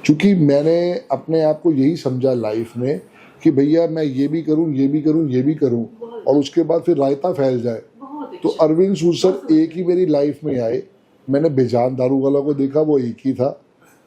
[SPEAKER 2] क्योंकि मैंने अपने आप को यही समझा लाइफ में कि भैया मैं ये भी करूं, ये भी करूं, ये भी करूं, और उसके बाद फिर रायता फैल जाए। तो अरविंद सूद सर एक ही मेरी लाइफ में आए। मैंने बेजान दारू वाला को देखा, वो एक ही था।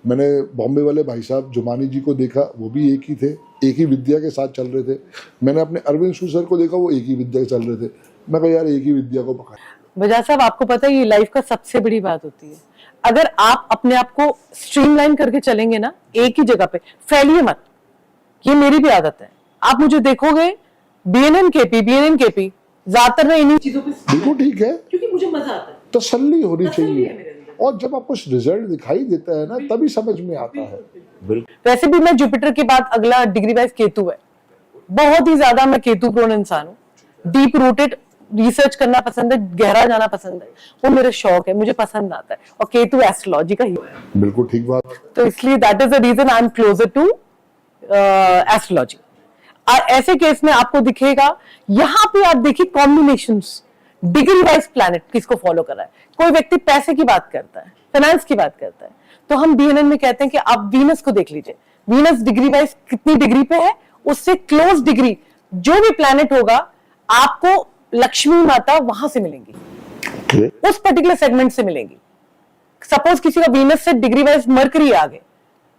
[SPEAKER 2] मैंने बॉम्बे वाले भाई साहब जुमानी जी को देखा, वो भी एक ही थे, एक ही विद्या के साथ चल रहे थे। मैंने अपने अरविंद सूद सर को देखा, वो एक ही विद्या के चल रहे थे। मैं कहा यार एक ही विद्या को पकड़।
[SPEAKER 1] बजाज साहब, आपको पता है ये लाइफ का सबसे बड़ी बात होती है, अगर आप अपने आप को स्ट्रीमलाइन करके चलेंगे ना, एक ही जगह पे फैलिए मत। ये मेरी भी आदत है, आप मुझे देखोगे बीएनएन केपी, ज्यादातर मैं इन्हीं चीजों पे,
[SPEAKER 2] बिल्कुल ठीक है,
[SPEAKER 3] क्योंकि मुझे मजा आता है।
[SPEAKER 2] तसल्ली होनी
[SPEAKER 3] तसल्ली है
[SPEAKER 2] चाहिए,
[SPEAKER 3] मेरे अंदर।
[SPEAKER 2] और जब आपको रिजल्ट दिखाई देता है ना, तभी समझ में आता है। बिल्कुल।
[SPEAKER 1] वैसे भी मैं जुपिटर के बाद अगला डिग्री वाइज केतु है। बहुत ही ज्यादा मैं केतु प्रोन इंसान हूँ। डीप रूटेड रिसर्च करना पसंद है, गहरा जाना पसंद है, वो मेरा शौक है, मुझे पसंद आता है। और केतु एस्ट्रोलॉजी का ही है,
[SPEAKER 2] बिल्कुल ठीक बात।
[SPEAKER 1] तो इसलिए that is the reason I am closer to astrology. ऐसे केस में आपको दिखेगा, यहाँ पे आप देखिए कॉम्बिनेशंस, डिग्री वाइज प्लैनेट किसको फॉलो कर रहा है। कोई व्यक्ति पैसे की बात करता है, फाइनेंस की बात करता है, तो हम बीएनएन में कहते हैं कि आप वीनस को देख लीजिए, वीनस डिग्री वाइज कितनी डिग्री पे है, उससे क्लोज डिग्री जो भी प्लैनेट होगा, आपको लक्ष्मी माता वहां से मिलेंगी,
[SPEAKER 2] okay.
[SPEAKER 1] उस पर्टिकुलर सेगमेंट से मिलेंगी। सपोज किसी का वीनस से डिग्री वाइज मरकरी आ गए,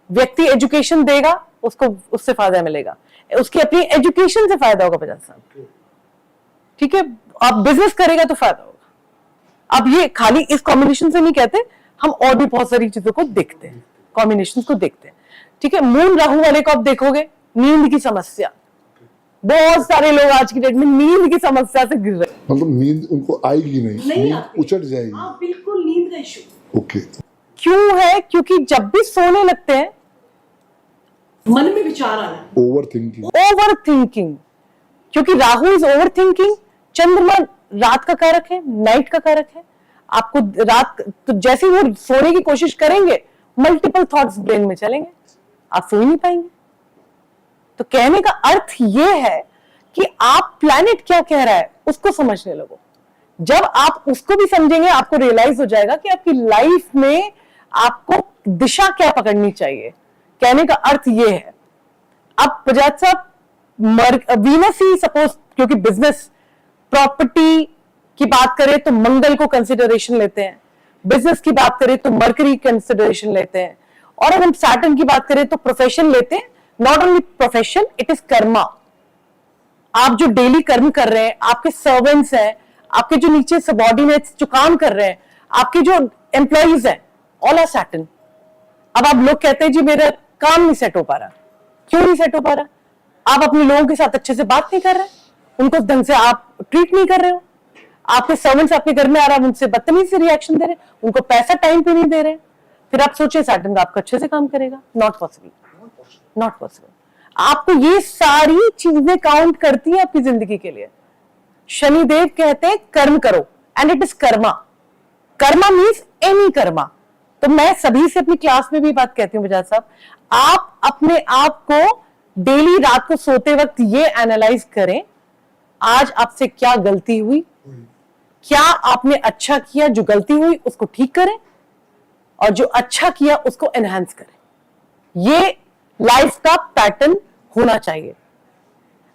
[SPEAKER 1] व्यक्ति एजुकेशन देगा, उसको उससे फायदा मिलेगा, उसकी अपनी एजुकेशन से फायदा होगा बजाज साहब। ठीक है, आप बिजनेस करेगा तो फायदा होगा। अब ये खाली इस कॉम्बिनेशन से नहीं कहते, हम और भी बहुत सारी चीजों को देखते हैं, कॉम्बिनेशन को देखते हैं। ठीक है, मून राहु वाले को आप देखोगे, नींद की समस्या, बहुत सारे लोग आज की डेट में नींद की समस्या से गिर रहे हैं।
[SPEAKER 2] मतलब नींद उनको आएगी नहीं, नींद उचट जाएगी।
[SPEAKER 3] हाँ, बिल्कुल नींद का इशू।
[SPEAKER 2] ओके,
[SPEAKER 1] क्यों है? क्योंकि जब भी सोने लगते हैं
[SPEAKER 3] मन में विचार आना,
[SPEAKER 2] ओवर
[SPEAKER 1] थिंकिंग, क्योंकि राहु इज ओवर थिंकिंग, चंद्रमा रात का कारक है, नाइट का कारक है। आपको रात, तो जैसे ही वो सोने की कोशिश करेंगे, मल्टीपल थॉट्स ब्रेन में चलेंगे, आप सो ही नहीं पाएंगे। तो कहने का अर्थ ये है कि आप प्लैनेट क्या कह रहा है उसको समझने लगो। जब आप उसको भी समझेंगे, आपको रियलाइज हो जाएगा कि आपकी लाइफ में आपको दिशा क्या पकड़नी चाहिए। कहने का अर्थ ये है। अब बजाज साहब, वीनस ही सपोज, क्योंकि बिजनेस प्रॉपर्टी की बात करें तो मंगल को कंसिडरेशन लेते हैं, बिजनेस की बात करें तो मरकरी कंसिडरेशन लेते हैं, और अगर हम सैटर्न की बात करें तो प्रोफेशन लेते हैं। Not only profession, it is Karma. आप जो डेली कर्म कर रहे हैं, आपके सर्वेंट्स हैं, आपके जो नीचे सबॉर्डिनेट्स जो काम कर रहे हैं, आपके जो एम्प्लॉइज हैं, ऑल आर सैटर्न। अब आप लोग कहते हैं जी मेरा काम नहीं सेट हो पा रहा, क्यों नहीं सेट हो पा रहा? आप अपने लोगों के साथ अच्छे से बात नहीं कर रहे, उनको ढंग से आप ट्रीट नहीं कर रहे हो, आपके सर्वेंट्स आपके घर में आ रहा है, उनसे बदतमीजी से रिएक्शन दे रहे, उनको पैसा टाइम पे नहीं दे रहे, फिर आप सोचे सैटर्न का आपका अच्छे से काम करेगा? Not possible, not possible. आपको ये सारी चीजें काउंट करती है आपकी जिंदगी के लिए। शनिदेव कहते हैं कर्म करो, and it is Karma. Karma means any Karma, तो मैं सभी से अपनी क्लास में भी बात कहती हूँ बजाज साहब, आप अपने आप को डेली रात को सोते वक्त ये एनालाइज करें, आज आपसे क्या गलती हुई, क्या आपने अच्छा किया, जो गलती हुई उसको ठीक करें और जो अच्छा किया उसको एनहांस करें। ये लाइफ का पैटर्न होना चाहिए।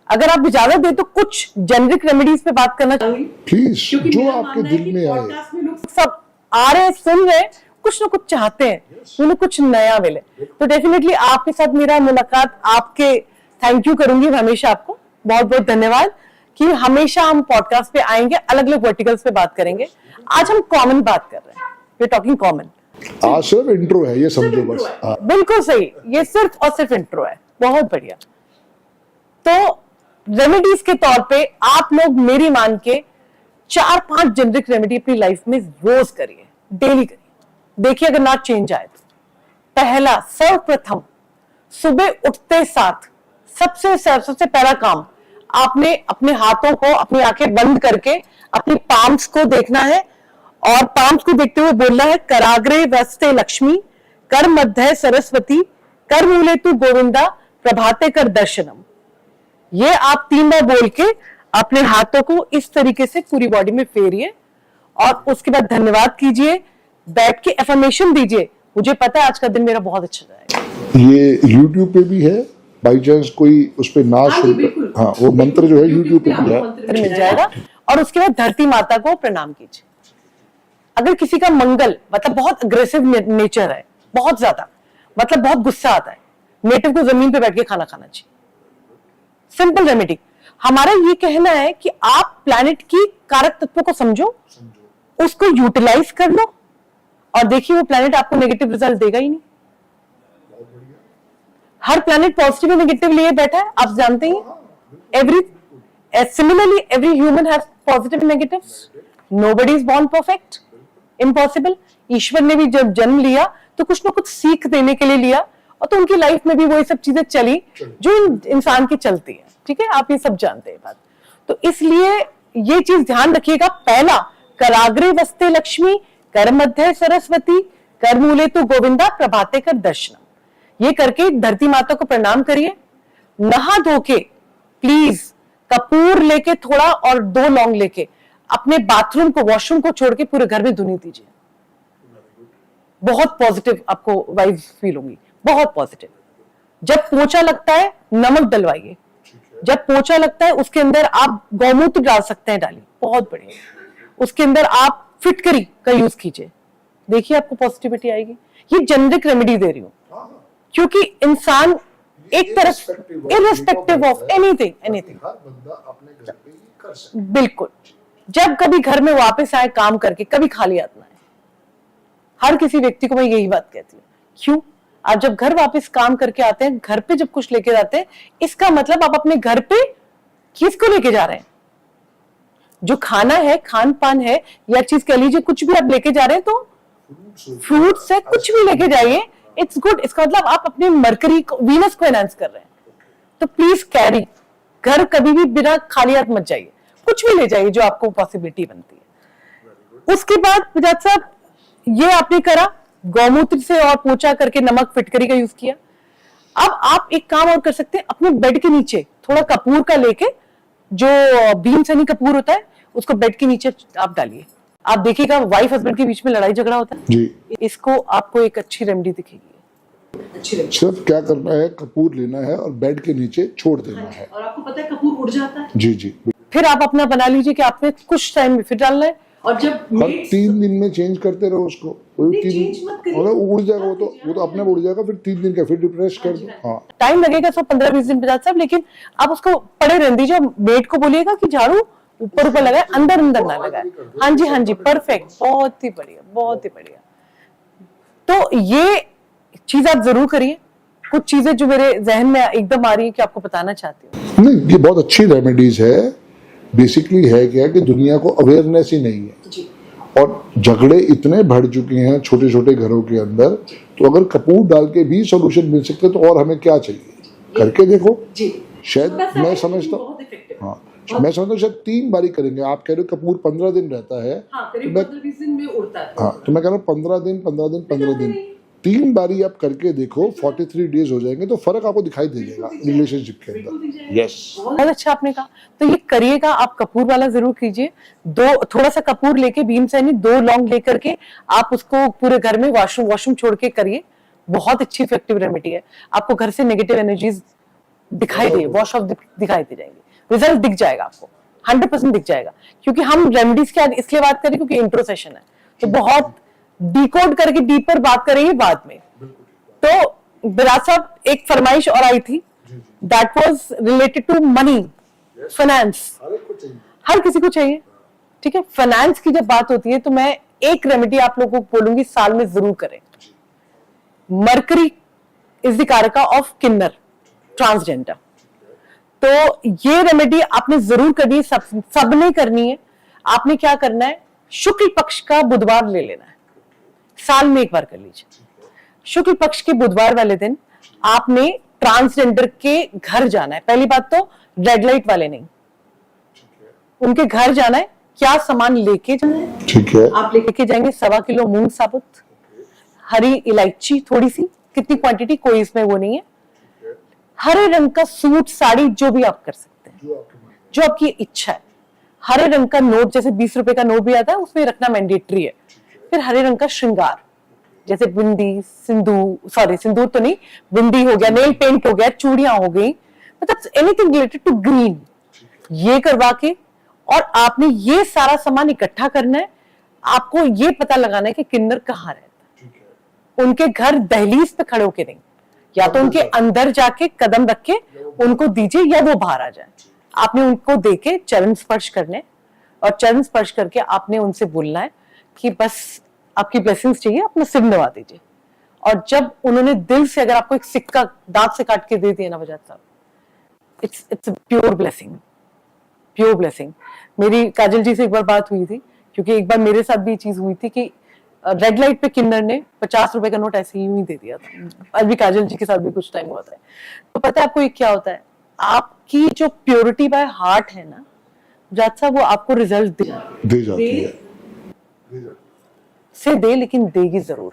[SPEAKER 1] अगर आप इजाजत दे तो कुछ जेनरिक रेमेडीज पे बात करना चाहिए
[SPEAKER 2] प्लीज,
[SPEAKER 3] क्योंकि
[SPEAKER 2] जो
[SPEAKER 3] मेरा
[SPEAKER 2] आपके
[SPEAKER 3] मानना है
[SPEAKER 2] दिल
[SPEAKER 3] कि
[SPEAKER 2] में आए।
[SPEAKER 3] पॉडकास्ट में लोग
[SPEAKER 1] सब आ रहे हैं, सुन रहे हैं, कुछ ना कुछ चाहते हैं, उन्हें कुछ नया मिले। तो डेफिनेटली आपके साथ मेरा मुलाकात, आपके थैंक यू करूंगी हमेशा, आपको बहुत बहुत धन्यवाद कि हमेशा हम पॉडकास्ट पे आएंगे, अलग अलग वर्टिकल्स पे बात करेंगे। आज हम कॉमन बात कर रहे हैं, वी टॉकिंग कॉमन।
[SPEAKER 2] आज सिर्फ इंट्रो है, ये समझो
[SPEAKER 3] सिर्फ
[SPEAKER 2] बस।
[SPEAKER 3] intro है।
[SPEAKER 2] हाँ,
[SPEAKER 1] बिल्कुल सही, ये सिर्फ और सिर्फ इंट्रो है। बहुत बढ़िया। तो रेमेडीज के तौर पे आप लोग मेरी मान के 4-5 जेनरिक रेमेडी अपनी लाइफ में रोज करिए, डेली करिए, देखिए अगर ना चेंज आए तो। पहला, सर्वप्रथम सुबह उठते साथ सबसे पहला काम, आपने अपने हाथों को, अपनी आंखें बंद करके अपनी पाम्स को देखना है और पाम्स को देखते हुए बोलना है, कराग्रे वस्ते लक्ष्मी, कर मध्य सरस्वती, कर मूले तू गोविंदा, प्रभाते कर दर्शनम। ये आप 3 बार बोल के अपने हाथों को इस तरीके से पूरी बॉडी में फेरिए और उसके बाद धन्यवाद कीजिए, बैठ के एफर्मेशन दीजिए, मुझे पता है आज का दिन मेरा बहुत अच्छा जाएगा।
[SPEAKER 2] ये YouTube पे भी है, बाई चांस कोई उस पे ना
[SPEAKER 3] हाँ जी,
[SPEAKER 2] सुन।
[SPEAKER 3] बिल्कुल।
[SPEAKER 2] हाँ, वो मंत्र जो है YouTube पे
[SPEAKER 3] आपको
[SPEAKER 2] भी है।
[SPEAKER 3] मंत्र
[SPEAKER 1] मिल जाएगा। और उसके बाद धरती माता को प्रणाम कीजिए। अगर किसी का मंगल मतलब बहुत अग्रेसिव नेचर है, बहुत ज्यादा, मतलब बहुत गुस्सा आता है, नेटिव को जमीन पे बैठ के खाना खाना चाहिए। Simple remedy. हमारा ये कहना है कि आप प्लैनेट की कारक तत्वों को समझो, उसको यूटिलाइज कर लो और देखिए वो प्लैनेट आपको नेगेटिव रिजल्ट देगा ही नहीं। हर प्लैनेट पॉजिटिव और नेगेटिव लिए बैठा है, आप जानते ही। Similarly every human has positive and negatives. Nobody is born perfect, impossible. ईश्वर ने भी जब जन्म लिया तो कुछ ना कुछ सीख देने के लिए लिया, और तो उनकी लाइफ में भी वही सब चीजें चली जो इंसान की चलती है। ठीक है, आप ये सब जानते हैं बात। तो इसलिए ये चीज ध्यान रखिएगा। पहला, कराग्रे वस्ते लक्ष्मी, कर मध्य सरस्वती, कर मूले तू गोविंदा, प्रभाते कर दर्शनम। ये करके धरती माता को प्रणाम करिए। नहा धो के प्लीज कपूर लेके थोड़ा और 2 लौंग लेके अपने बाथरूम को, वॉशरूम को छोड़ के पूरे घर में धुनी दीजिए। बहुत पॉजिटिव आपको वाइब्स फील होंगी, बहुत पॉजिटिव। जब पोछा लगता है नमक डलवाइए, जब पोछा लगता है उसके अंदर आप गौमूत्र डाल सकते हैं, डालिए, बहुत बढ़िया। उसके अंदर आप फिटकरी का यूज कीजिए, देखिए आपको पॉजिटिविटी आएगी। ये जेनरिक रेमेडी दे रही हूं क्योंकि इंसान एक तरफ इररिस्पेक्टिव ऑफ एनीथिंग
[SPEAKER 2] हर बंदा अपने घर पे ये कर सकता है।
[SPEAKER 1] बिल्कुल, जब कभी घर में वापस आए काम करके, कभी खाली हाथ ना आए। हर किसी व्यक्ति को मैं यही बात कहती हूँ। क्यों? आप जब घर वापस काम करके आते हैं, घर पे जब कुछ लेके जाते हैं, इसका मतलब आप अपने घर पे किसको लेके जा रहे हैं? जो खाना है, खान पान है, या चीज कह लीजिए कुछ भी आप लेके जा रहे हैं, तो फ्रूट्स है, कुछ भी लेके जाइए, इट्स गुड। इसका मतलब आप अपने मरकरी को, वीनस को एनहांस कर रहे हैं। तो प्लीज कैरी, घर कभी भी बिना खाली हाथ मत जाइए, कुछ भी ले जाइए जो आपको पॉसिबिलिटी बनती है। उसके बाद बजाज साहब, ये आपने करा, गौमूत्र से और पोछा करके नमक फिटकरी का यूज किया। अब आप एक काम और कर सकते हैं, अपने बेड के नीचे थोड़ा कपूर का लेके, जो भीम सनी कपूर होता है, उसको बेड के नीचे आप डालिए। आप देखिएगा वाइफ हस्बैंड के बीच में लड़ाई झगड़ा होता है,
[SPEAKER 2] जी।
[SPEAKER 1] इसको आपको एक अच्छी रेमेडी दिखेगी।
[SPEAKER 3] अच्छी लगी।
[SPEAKER 2] सिर्फ क्या करना है, कपूर लेना है और बेड के नीचे छोड़ देना है।
[SPEAKER 3] और आपको पता है कपूर उड़ जाता है,
[SPEAKER 2] जी जी।
[SPEAKER 1] फिर आप अपना बना लीजिए कि आपने कुछ टाइम में फिर डालना है।
[SPEAKER 3] और जब
[SPEAKER 2] हर
[SPEAKER 3] mates-
[SPEAKER 2] 3 दिन में चेंज करते रहो उसको।
[SPEAKER 3] नहीं, change मत करिए।
[SPEAKER 2] उड़ जाएगा वो तो अपने उड़ जाएगा, फिर 3 दिन का फिर रिफ्रेश कर दो। हाँ,
[SPEAKER 1] टाइम लगेगा 15-20 दिन बजाज साहब, लेकिन आप उसको पड़े रहने दीजिए। मेड को बोलिएगा कि झाड़ू ऊपर ऊपर लगाए, अंदर अंदर ना लगाए। हाँ जी, हाँ जी, परफेक्ट, बहुत ही बढ़िया, बहुत ही बढ़िया। तो ये चीज आप जरूर करिए। कुछ चीजें जो मेरे जहन में एकदम आ रही है कि आपको बताना चाहती हूँ।
[SPEAKER 2] नहीं, ये बहुत अच्छी रेमेडीज है। बेसिकली है क्या कि दुनिया को अवेयरनेस ही नहीं है,
[SPEAKER 3] जी,
[SPEAKER 2] और झगड़े इतने बढ़ चुके हैं छोटे छोटे घरों के अंदर। तो अगर कपूर डाल के भी सोल्यूशन मिल सकते तो और हमें क्या चाहिए, करके देखो।
[SPEAKER 3] जी।
[SPEAKER 2] शायद
[SPEAKER 3] थोड़ा सा
[SPEAKER 2] मैं
[SPEAKER 3] है,
[SPEAKER 2] समझता
[SPEAKER 3] बहुत effective।
[SPEAKER 2] हाँ, मैं समझता हूँ शायद 3 बारी करेंगे। आप कह रहे हो कपूर 15 दिन रहता है,
[SPEAKER 3] हाँ, करीब
[SPEAKER 2] मैं-
[SPEAKER 3] 15-20 दिन में उड़ता है।
[SPEAKER 2] हाँ, तो मैं कह रहा हूँ 15 दिन 15 दिन 15 दिन 3 बारी आप करके देखो, 43 डेज हो जाएंगे तो फर्क आपको दिखाई दे जाएगा रिलेशनशिप के अंदर। यस,
[SPEAKER 1] बहुत अच्छा आपने कहा। तो ये करिएगा, आप कपूर वाला जरूर कीजिए। थोड़ा सा कपूर लेके, भीमसेनी 2 लौंग लेकर के आप उसको पूरे घर में वॉशरूम छोड़ के करिए। बहुत अच्छी इफेक्टिव रेमेडी है। आपको घर से नेगेटिव एनर्जीज दिखाई दे, वॉश ऑफ दिखाई दे जाएंगे। रिजल्ट दिख जाएगा आपको, 100% दिख जाएगा। क्योंकि हम रेमेडीज की आज इसलिए बात करें क्योंकि इंट्रो सेशन है, तो बहुत डिकोड करके डीपर बात करेंगे बाद में। तो बिराज साहब, एक फरमाइश और आई थी, that was related to money, finance. हर किसी को चाहिए, ठीक है। फाइनेंस की जब बात होती है तो मैं एक रेमेडी आप लोगों को बोलूंगी, साल में जरूर करें। मरकरी इज द कारका ऑफ किन्नर, ट्रांसजेंडर। तो ये रेमेडी आपने जरूर करनी है, सबने करनी है। आपने क्या करना है, शुक्ल पक्ष का बुधवार ले लेना है, साल में एक बार कर लीजिए। शुक्ल पक्ष के बुधवार वाले दिन आपने ट्रांसजेंडर के घर जाना है। पहली बात तो रेड लाइट वाले नहीं, उनके घर जाना है। क्या सामान लेके जाना है?
[SPEAKER 2] ठीक है।
[SPEAKER 1] आप लेके जाएंगे 1.25 किलो मूंग साबुत, हरी इलायची थोड़ी सी, कितनी क्वांटिटी कोई इसमें वो नहीं है। हरे रंग का सूट साड़ी जो भी आप कर सकते हैं, जो आपकी इच्छा है। हरे रंग का नोट, जैसे 20 रुपए का नोट भी आता है, उसमें रखना मैंडेटरी है। फिर हरे रंग का श्रृंगार, जैसे बिंदी, सिंदूर तो नहीं, बिंदी हो गया, नेल पेंट हो गया, चूड़ियां हो गई, मतलब एनीथिंग रिलेटेड टू ग्रीन, ये करवा के। और आपने ये सारा सामान इकट्ठा करना है। आपको ये पता लगाना है कि किन्नर कहाँ रहता है। उनके घर दहलीज पे खड़े होके नहीं, या तो उनके अंदर जाके कदम रख के उनको दीजिए, या वो बाहर आ जाए। आपने उनको देके चरण स्पर्श करने, और चरण स्पर्श करके आपने उनसे बोलना है कि बस आपकी ब्लेसिंग्स चाहिए, अपना सिर नवा दीजिए। और जब उन्होंने दिल से, अगर आपको एक सिक्का दांत से काट के दे दिया ना बजाज साहब, it's pure blessing, pure blessing. मेरी काजल जी से एक बार बात हुई थी, क्योंकि एक बार मेरे साथ भी ये चीज हुई थी कि रेड लाइट पे किन्नर ने 50 रुपए का नोट ऐसे ही दे दिया था। आज भी काजल जी के साथ भी कुछ टाइम हुआ था। तो पता है आपको ये क्या होता है, आपकी जो प्योरिटी बाय हार्ट है ना बजाज साहब, वो आपको रिजल्ट दे
[SPEAKER 2] जाती है।
[SPEAKER 1] से दे, लेकिन देगी जरूर।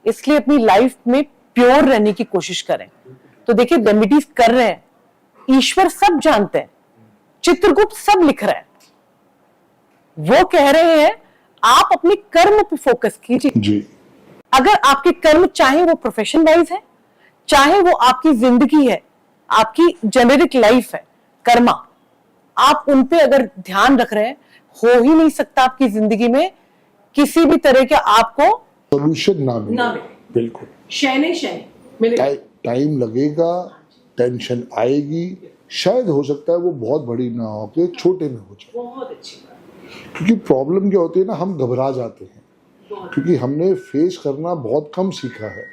[SPEAKER 1] इसलिए अपनी लाइफ में प्योर रहने की कोशिश करें। तो देखिए, रेमेडीज कर रहे हैं, ईश्वर सब जानते हैं, चित्रगुप्त सब लिख रहे हैं। वो कह रहे हैं आप अपने कर्म पे फोकस कीजिए
[SPEAKER 2] जी।
[SPEAKER 1] अगर आपके कर्म, चाहे वो प्रोफेशन वाइज है, चाहे वो आपकी जिंदगी है, आपकी जेनेरिक लाइफ है, कर्मा, आप उन पे अगर ध्यान रख रहे हैं, हो ही नहीं सकता आपकी जिंदगी में किसी भी तरह के आपको
[SPEAKER 2] सोल्यूशन ना मिले।
[SPEAKER 3] ना मिले।
[SPEAKER 2] बिल्कुल।
[SPEAKER 3] शयने मिलेगा।
[SPEAKER 2] टाइम लगेगा, टेंशन आएगी, शायद हो सकता है वो बहुत बड़ी ना हो, कि छोटे में हो जाए।
[SPEAKER 3] बहुत अच्छी बात।
[SPEAKER 2] क्योंकि प्रॉब्लम क्या होती है ना, हम घबरा जाते हैं, क्योंकि हमने फेस करना बहुत कम सीखा है।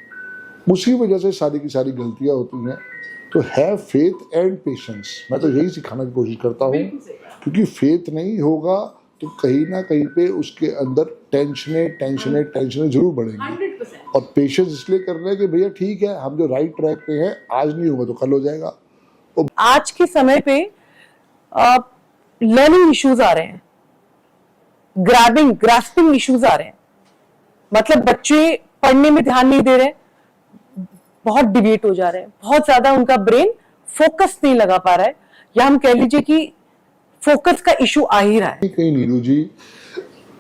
[SPEAKER 2] उसी वजह से सारी की सारी गलतियां होती हैं। तो हैव फेथ एंड पेशेंस, मैं तो यही सिखाने की कोशिश करता हूँ। क्योंकि फेथ नहीं होगा तो कहीं ना कहीं पे उसके अंदर टेंशनें जरूर बढ़ेंगी।
[SPEAKER 3] 100%।
[SPEAKER 2] और पेशेंस इसलिए कर रहे हैं कि भैया ठीक है, हम जो राइट ट्रैक पे हैं, आज नहीं होगा तो कल हो जाएगा।
[SPEAKER 1] आज के समय पे लर्निंग इश्यूज आ रहे हैं, ग्रास्पिंग इश्यूज आ रहे हैं। मतलब बच्चे पढ़ने में ध्यान नहीं दे रहे, बहुत डिविएट हो जा रहे हैं, बहुत ज्यादा उनका ब्रेन फोकस नहीं लगा पा रहा है, या हम कह लीजिए कि फोकस का इशू आ ही रहा है।
[SPEAKER 2] कहीं नीरू जी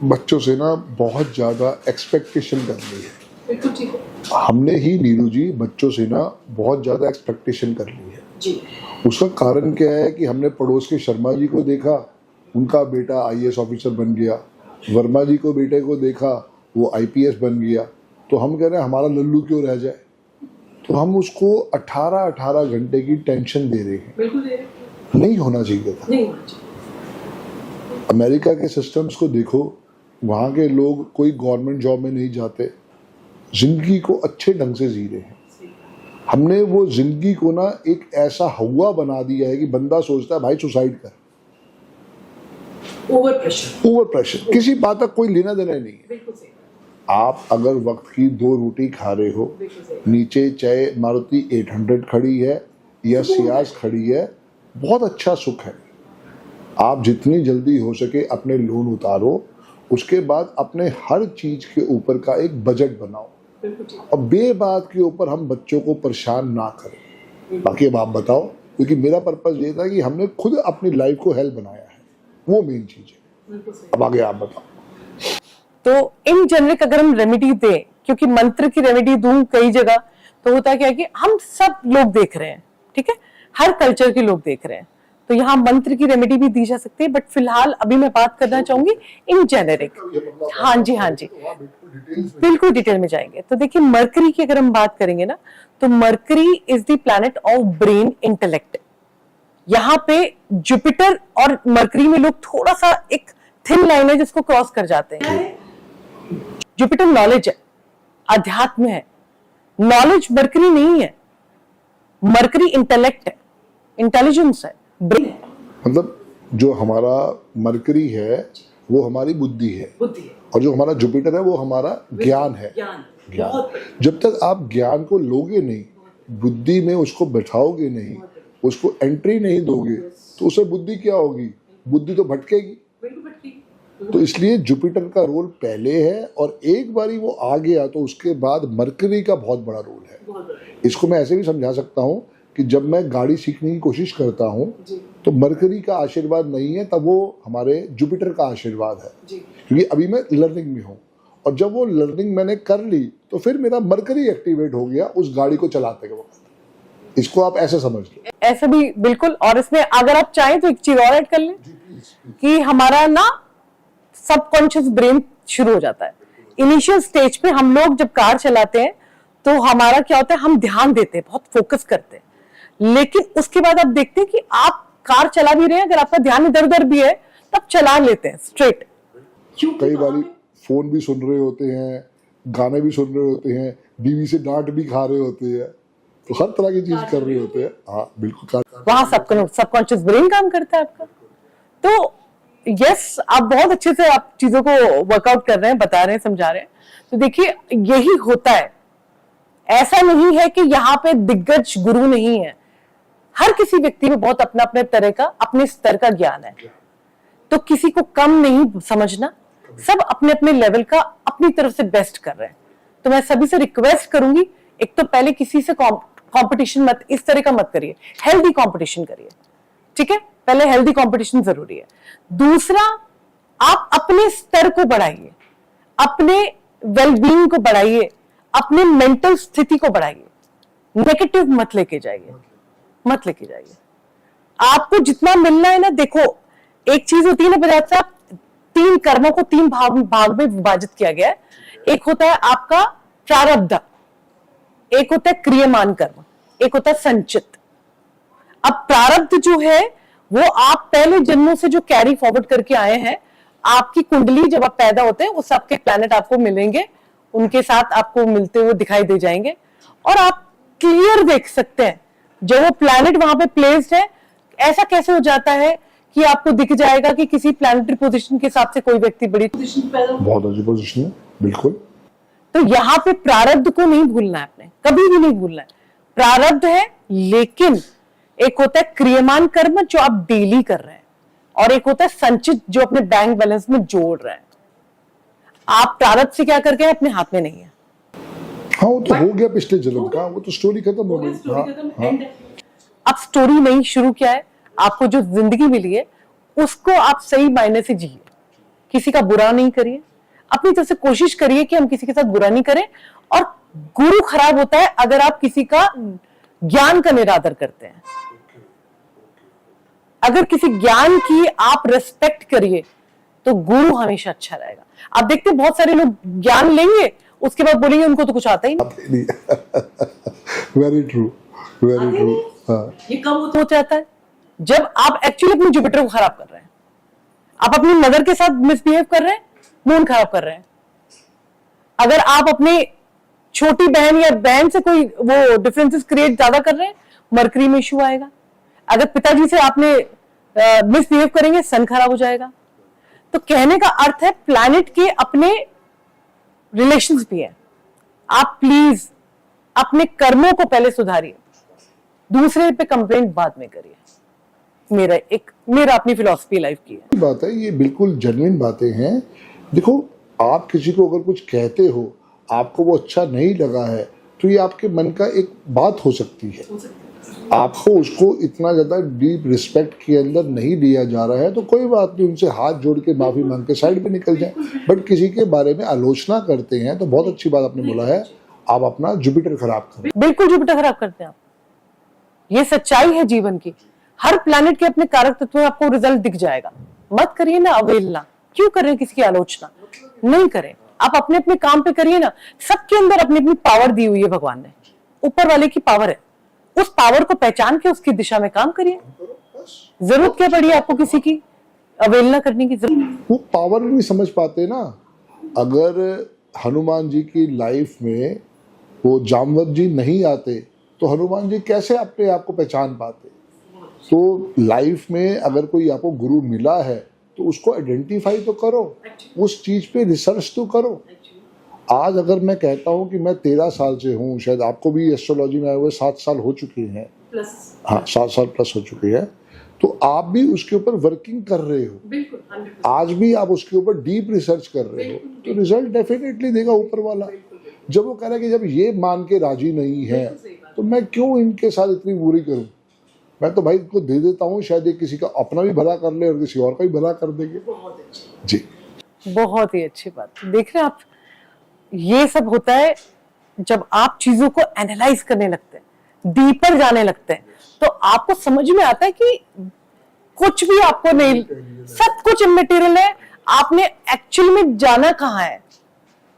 [SPEAKER 2] बच्चों से ना बहुत ज्यादा एक्सपेक्टेशन कर ली है।
[SPEAKER 3] बिल्कुल ठीक है
[SPEAKER 2] हमने ही नीरू जी बच्चों से ना बहुत ज्यादा एक्सपेक्टेशन कर ली है
[SPEAKER 3] जी।
[SPEAKER 2] उसका कारण क्या है कि हमने पड़ोस के शर्मा जी को देखा, उनका बेटा आईएएस ऑफिसर बन गया। वर्मा जी को बेटे को देखा, वो आईपीएस बन गया। तो हम कह रहे हैं हमारा लल्लू क्यों रह जाए। तो हम उसको 18 घंटे की टेंशन दे रहे हैं।
[SPEAKER 3] बिल्कुल दे रहे।
[SPEAKER 2] नहीं होना चाहिए था।
[SPEAKER 3] नहीं होना चाहिए।
[SPEAKER 2] अमेरिका के सिस्टम्स को देखो, वहाँ के लोग कोई गवर्नमेंट जॉब में नहीं जाते, जिंदगी को अच्छे ढंग से जी रहे हैं। हमने वो जिंदगी को ना एक ऐसा हवा बना दिया है कि बंदा सोचता है भाई सुसाइड कर।
[SPEAKER 3] ओवर प्रेशर,
[SPEAKER 2] किसी बात का कोई लेना देना नहीं है।
[SPEAKER 3] बिल्कुल सही।
[SPEAKER 2] आप अगर वक्त की 2 रोटी खा रहे हो, नीचे चाहे मारुति 800 खड़ी है या सियाज खड़ी है, बहुत अच्छा सुख है। आप जितनी जल्दी हो सके अपने लोन उतारो, उसके बाद अपने हर चीज के ऊपर का एक बजट बनाओ
[SPEAKER 3] बिल्कुल ठीक।
[SPEAKER 2] और बेबात के ऊपर हम बच्चों को परेशान ना करें। बाकी अब आप बताओ, क्योंकि मेरा पर्पज ये था कि हमने खुद अपनी लाइफ को हेल्प बनाया है, वो मेन चीज है।
[SPEAKER 3] बिल्कुल सही।
[SPEAKER 2] अब आगे आप बताओ।
[SPEAKER 1] तो इन जेनरिक अगर हम रेमेडी दें, क्योंकि मंत्र की रेमेडी दूं कई जगह, तो होता क्या है कि हम सब लोग देख रहे हैं, ठीक है, हर कल्चर के लोग देख रहे हैं, तो यहाँ मंत्र की रेमेडी भी दी जा सकती है, बट फिलहाल अभी मैं बात करना चाहूंगी इन जेनेरिक। हाँ जी, हाँ जी, बिल्कुल डिटेल में जाएंगे। तो देखिए, मरकरी की अगर हम बात करेंगे ना, तो mercury is the planet of brain intellect. यहाँ पे जुपिटर और मरकरी में लोग थोड़ा सा एक थिन लाइन है जिसको क्रॉस कर जाते हैं। जुपिटर नॉलेज है, अध्यात्म है, नॉलेज मरकरी नहीं है, मरकरी इंटेलेक्ट है, इंटेलिजेंस है, ब्रेन है।
[SPEAKER 2] मतलब जो हमारा मरकरी है वो हमारी बुद्धि है,
[SPEAKER 3] बुद्धि है,
[SPEAKER 2] और जो हमारा जुपिटर है वो हमारा ज्ञान है।
[SPEAKER 3] ज्ञान,
[SPEAKER 2] ज्ञान।
[SPEAKER 3] बहुत बढ़िया।
[SPEAKER 2] जब तक आप ज्ञान को लोगे नहीं, बुद्धि में उसको बैठाओगे नहीं, उसको एंट्री नहीं दोगे, तो उससे बुद्धि क्या होगी? बुद्धि तो भटकेगी।
[SPEAKER 3] बिल्कुल ठीक।
[SPEAKER 2] तो इसलिए जुपिटर का रोल पहले है, और एक बारी वो आ गया तो उसके बाद मरकरी का बहुत बड़ा रोल है।
[SPEAKER 3] बहुत बढ़िया।
[SPEAKER 2] इसको मैं ऐसे भी समझा सकता हूँ कि जब मैं गाड़ी सीखने की कोशिश करता हूँ
[SPEAKER 3] जी
[SPEAKER 2] तो मरकरी का आशीर्वाद नहीं है, तब वो हमारे जुपिटर का आशीर्वाद है,
[SPEAKER 3] जी।
[SPEAKER 2] क्योंकि अभी मैं लर्निंग में हूँ। और जब वो लर्निंग मैंने कर ली तो फिर मेरा मरकरी एक्टिवेट हो गया उस गाड़ी को चलाते के वक्त। इसको आप ऐसे समझ लो।
[SPEAKER 1] ऐसा भी बिल्कुल। और इसमें अगर आप चाहें तो एक चीज और ऐड कर लें कि हमारा ना सबकॉन्शियस ब्रेन शुरू हो जाता है। इनिशियल स्टेज पे हम लोग जब कार चलाते हैं तो हमारा क्या होता है, हम ध्यान देते हैं, बहुत फोकस करते हैं, लेकिन उसके बाद आप देखते हैं कि आप कार चला भी रहे हैं, अगर आपका ध्यान इधर उधर भी है तब चला लेते हैं स्ट्रेट।
[SPEAKER 2] कई बार फोन भी सुन रहे होते हैं, गाने भी सुन रहे होते हैं, बीवी से डांट भी खा रहे होते हैं, तो हर तरह की चीज कर रहे होते हैं। हाँ बिल्कुल,
[SPEAKER 1] वहां सबकॉन्शियस ब्रेन काम करता है आपका। तो यस, आप बहुत अच्छे से आप चीजों को वर्कआउट कर रहे हैं, बता रहे हैं, समझा रहे हैं। तो देखिए, यही होता है। ऐसा नहीं है कि यहाँ पे दिग्गज गुरु नहीं है, हर किसी व्यक्ति में बहुत अपना अपने तरह का, अपने स्तर का ज्ञान है, तो किसी को कम नहीं समझना, सब अपने अपने लेवल का अपनी तरफ से बेस्ट कर रहे हैं। तो मैं सभी से रिक्वेस्ट करूंगी, एक तो पहले किसी से कंपटीशन मत, इस तरह का मत करिए, हेल्दी कंपटीशन करिए, ठीक है, पहले हेल्दी कंपटीशन जरूरी है। दूसरा, आप अपने स्तर को बढ़ाइए, अपने वेलबींग को बढ़ाइए, अपने मेंटल स्थिति को बढ़ाइए, नेगेटिव मत लेके जाइए, मत लेके जाइए। आपको जितना मिलना है ना, देखो एक चीज होती है ना बजाज साहब, 3 कर्मों को 3 भाग में विभाजित किया गया है। एक होता है आपका प्रारब्ध, एक होता है क्रियमान कर्म, एक होता है संचित। अब प्रारब्ध जो है वो आप पहले जन्मों से जो कैरी फॉरवर्ड करके आए हैं, आपकी कुंडली जब आप पैदा होते हैं उस सबके प्लैनेट आपको मिलेंगे, उनके साथ आपको मिलते हुए दिखाई दे जाएंगे, और आप क्लियर देख सकते हैं जो वो प्लैनेट वहां पे प्लेस्ड है। ऐसा कैसे हो जाता है कि आपको दिख जाएगा कि किसी प्लैनेटरी पोजीशन के हिसाब से कोई व्यक्ति बड़ी
[SPEAKER 3] पोजीशन पैदा हो।
[SPEAKER 2] बहुत अच्छी पोजीशन है, बिल्कुल।
[SPEAKER 1] तो यहाँ पे प्रारब्ध को नहीं भूलना है, आपने कभी भी नहीं भूलना है। प्रारब्ध है, लेकिन एक होता है क्रियमान कर्म जो आप डेली कर रहे हैं, और एक होता है संचित जो अपने बैंक बैलेंस में जोड़ रहे हैं। आप प्रारब्ध से क्या करके अपने हाथ में नहीं है।
[SPEAKER 2] हाँ, वो तो हो गया पिछले जन्म का, वो तो स्टोरी खत्म हो गई।
[SPEAKER 3] स्टोरी खत्म,
[SPEAKER 2] हाँ,
[SPEAKER 3] एंड।
[SPEAKER 1] अब स्टोरी नहीं शुरू किया है, आपको जो जिंदगी मिली है उसको आप सही मायने से जिए, किसी का बुरा नहीं करिए, अपनी तरफ से कोशिश करिए कि हम किसी के साथ बुरा नहीं करें। और गुरु खराब होता है अगर आप किसी का ज्ञान का निरादर करते हैं। अगर किसी ज्ञान की आप रेस्पेक्ट करिए तो गुरु हमेशा अच्छा रहेगा। आप देखते हैं बहुत सारे लोग ज्ञान लेंगे, उसके बाद बोलेंगे उनको तो कुछ आता ही नहीं।
[SPEAKER 2] Very true, very true. हाँ,
[SPEAKER 3] ये कब
[SPEAKER 1] हो जाता है जब आप एक्चुअली अपने जुपिटर को खराब कर रहे हैं, आप अपनी मदर के साथ मिसबिहेव कर रहे हैं, मून खराब कर रहे हैं। अगर आप अपने छोटी बहन या बहन से कोई वो डिफरेंसेस क्रिएट ज्यादा कर रहे हैं, मरकरी में इशू आएगा। अगर पिताजी से आपने मिसबिहेव करेंगे, सन खराब हो जाएगा। तो कहने का अर्थ है प्लैनेट के अपने रिलेशंस भी है। आप प्लीज अपने कर्मों को पहले सुधारिए, दूसरे पे कंप्लेंट बाद में करिए। मेरा अपनी फिलॉसफी लाइफ की है।
[SPEAKER 2] बात है, ये बिल्कुल जेन्युइन बातें हैं। देखो, आप किसी को अगर कुछ कहते हो, आपको वो अच्छा नहीं लगा है, तो ये आपके मन का एक बात हो सकती है। आपको उसको इतना ज्यादा डीप रिस्पेक्ट के अंदर नहीं लिया जा रहा है, तो कोई बात नहीं, उनसे हाथ जोड़ के माफी मांग के साइड पे निकल जाए। बट किसी के बारे में आलोचना करते हैं तो बहुत अच्छी बात आपने बोला है, आप अपना जुपिटर खराब करें।
[SPEAKER 1] बिल्कुल जुपिटर खराब करते हैं आप, ये सच्चाई है जीवन की। हर प्लैनेट के अपने कारक तत्व में आपको रिजल्ट दिख जाएगा। मत करिए ना अवहेलना, क्यों कर रहे हैं किसी की आलोचना, नहीं करें। आप अपने अपने काम पे करिए ना। सबके अंदर अपनी अपनी पावर दी हुई है भगवान ने, ऊपर वाले की पावर है, उस पावर को पहचान के उसकी दिशा में काम करिए। जरूरत क्या पड़ी आपको किसी की अवहेलना करने की? जरूरत
[SPEAKER 2] वो पावर नहीं समझ पाते ना। अगर हनुमान जी की लाइफ में वो जामवंत जी नहीं आते तो हनुमान जी कैसे अपने आप को पहचान पाते? तो लाइफ में अगर कोई आपको गुरु मिला है तो उसको आइडेंटिफाई तो करो, उस चीज पे रिसर्च तो करो। आज अगर मैं कहता हूँ कि मैं 13 साल से हूँ, शायद आपको भी एस्ट्रोलॉजी में आए हुए 7 साल हो चुके हैं, हाँ 7 साल प्लस हो चुके हैं, तो आप भी उसके ऊपर वर्किंग कर रहे हो।
[SPEAKER 3] बिल्कुल 100%।
[SPEAKER 2] आज भी आप उसके ऊपर डीप रिसर्च कर रहे हो, तो रिजल्ट डेफिनेटली देगा ऊपर वाला। जब वो कह रहा है कि जब ये मान के राजी नहीं है तो मैं क्यों इनके साथ इतनी बुरी करूं? मैं तो भाई इनको दे देता हूँ, शायद ये किसी का अपना भी भला कर ले और किसी और का भी भला कर देंगे। जी,
[SPEAKER 1] बहुत ही अच्छी बात। देख रहे हैं आप, ये सब होता है जब आप चीजों को एनालाइज करने लगते हैं, डीपर जाने लगते हैं, तो आपको समझ में आता है कि कुछ भी आपको नहीं, सब कुछ इमटेरियल है। आपने एक्चुअल में जाना कहाँ है।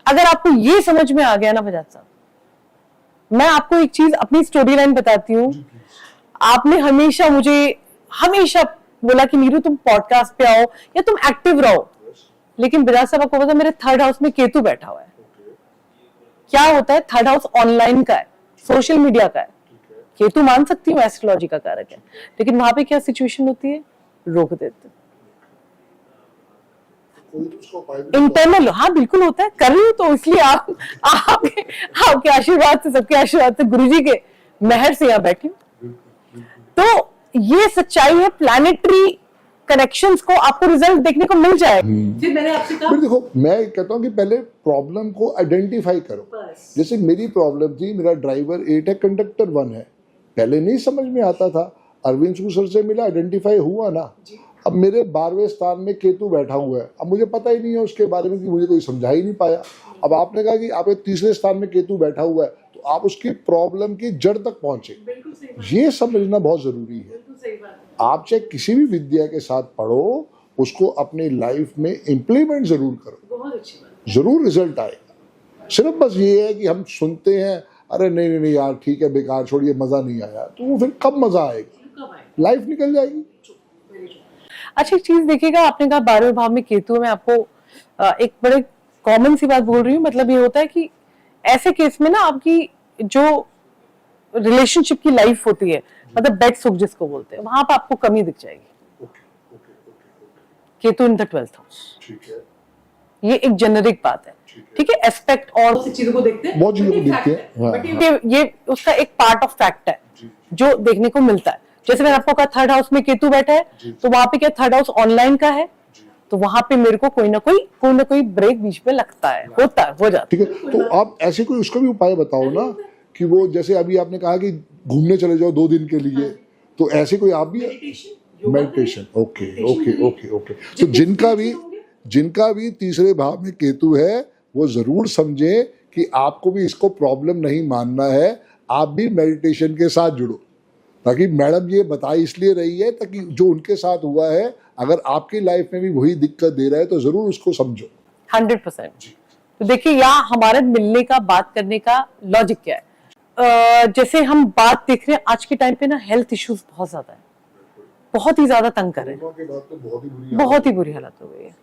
[SPEAKER 1] अगर आपको ये समझ में आ गया ना बजाज साहब, मैं आपको एक चीज अपनी स्टोरी लाइन बताती हूँ। आपने हमेशा मुझे हमेशा बोला कि नीरू तुम पॉडकास्ट पे आओ या तुम एक्टिव रहो, लेकिन बजाज साहब आपको पता मेरे 3rd हाउस में केतु बैठा हुआ है। क्या होता है, 3rd हाउस ऑनलाइन का है, सोशल मीडिया का है। केतु मान सकती हूँ एस्ट्रोलॉजी का कारक है, लेकिन वहां पे क्या सिचुएशन होती है, रोक देते इंटरनल। हाँ बिल्कुल होता है, कर रही हूँ तो इसलिए आपके आशीर्वाद से, सबके आशीर्वाद से, गुरुजी के मेहर से यहाँ बैठी हूँ। तो ये सच्चाई है, प्लैनेटरी कनेक्शंस को आपको रिजल्ट देखने को मिल जाएगा।
[SPEAKER 3] फिर मैंने आपसे कहा,
[SPEAKER 2] फिर देखो, मैं कहता हूँ कि पहले प्रॉब्लम को आइडेंटिफाई करो। जैसे मेरी प्रॉब्लम थी, मेरा ड्राइवर 8 है, कंडक्टर 1 है। पहले नहीं समझ में आता था, अरविंद सर से मिला, आइडेंटिफाई हुआ ना। अब मेरे 12वें स्थान में केतु बैठा हुआ है, अब मुझे पता ही नहीं है उसके बारे में, कि मुझे कोई समझा ही नहीं पाया। अब आपने कहा कि आपके 3रे स्थान में केतु बैठा हुआ है, तो आप उसकी प्रॉब्लम की जड़ तक पहुंचे।
[SPEAKER 3] बिल्कुल सही बात,
[SPEAKER 2] ये समझना बहुत जरूरी है।
[SPEAKER 3] बिल्कुल सही बात है।
[SPEAKER 2] आप चाहे किसी भी विद्या के साथ पढ़ो, उसको अपनी लाइफ में इम्प्लीमेंट जरूर करो,
[SPEAKER 3] बहुत अच्छी बात।
[SPEAKER 2] जरूर रिजल्ट आएगा। सिर्फ बस ये है कि हम सुनते हैं, अरे नहीं नहीं नहीं यार ठीक है, बेकार, छोड़िए, मजा नहीं आया, तो वो फिर कब मजा आएगा?
[SPEAKER 3] कब आए?
[SPEAKER 2] लाइफ निकल जाएगी।
[SPEAKER 1] अच्छा एक चीज देखिएगा, आपने कहा 12वें भाव में केतु है। मैं आपको एक बड़े कॉमन सी बात बोल रही हूँ। मतलब ये होता है कि ऐसे केस में ना आपकी जो रिलेशनशिप की लाइफ होती है, मतलब बेड सुख जिसको बोलते हैं, वहां पर आपको कमी दिख जाएगी। Ketu in the 12th house,
[SPEAKER 2] ठीक है,
[SPEAKER 1] ये एक जेनरिक बात है, ठीक है। एस्पेक्ट और
[SPEAKER 3] बहुत सी चीजों को देखते हैं,
[SPEAKER 2] बहुत चीजों को
[SPEAKER 3] but ये
[SPEAKER 2] देखते
[SPEAKER 3] fact
[SPEAKER 2] हैं,
[SPEAKER 3] है,
[SPEAKER 2] हाँ,
[SPEAKER 3] but ये
[SPEAKER 1] ये उसका एक पार्ट ऑफ फैक्ट है जो देखने को मिलता है। जैसे मैंने आपको कहा 3rd हाउस में केतु बैठा है, तो वहां पे क्या 3rd हाउस ऑनलाइन का है, तो वहां पे मेरे को कोई ना कोई ब्रेक बीच में लगता है, होता है, हो जाता
[SPEAKER 2] ठीक है। तो आप ऐसे कोई उसका भी उपाय बताओ ना, कि वो जैसे अभी आपने कहा कि घूमने चले जाओ 2 दिन के लिए, तो ऐसे कोई आप भी meditation, okay okay okay okay. तो जिनका भी 3रे भाव में केतु है, वो जरूर समझे कि आपको भी इसको प्रॉब्लम नहीं मानना है, आप भी मेडिटेशन के साथ जुड़ो। ताकि मैडम ये बता इसलिए रही है ताकि जो उनके साथ हुआ है, अगर आपकी लाइफ में भी वही दिक्कत दे रहा है तो जरूर उसको समझो।
[SPEAKER 1] 100%। तो देखिए यहाँ हमारे मिलने का, बात करने का लॉजिक क्या है। जैसे हम बात देख रहे हैं आज के टाइम पे ना, हेल्थ इश्यूज बहुत ज्यादा है, बहुत ही ज्यादा तंग कर रहे हैं, बहुत ही बुरी हालत हो गई है।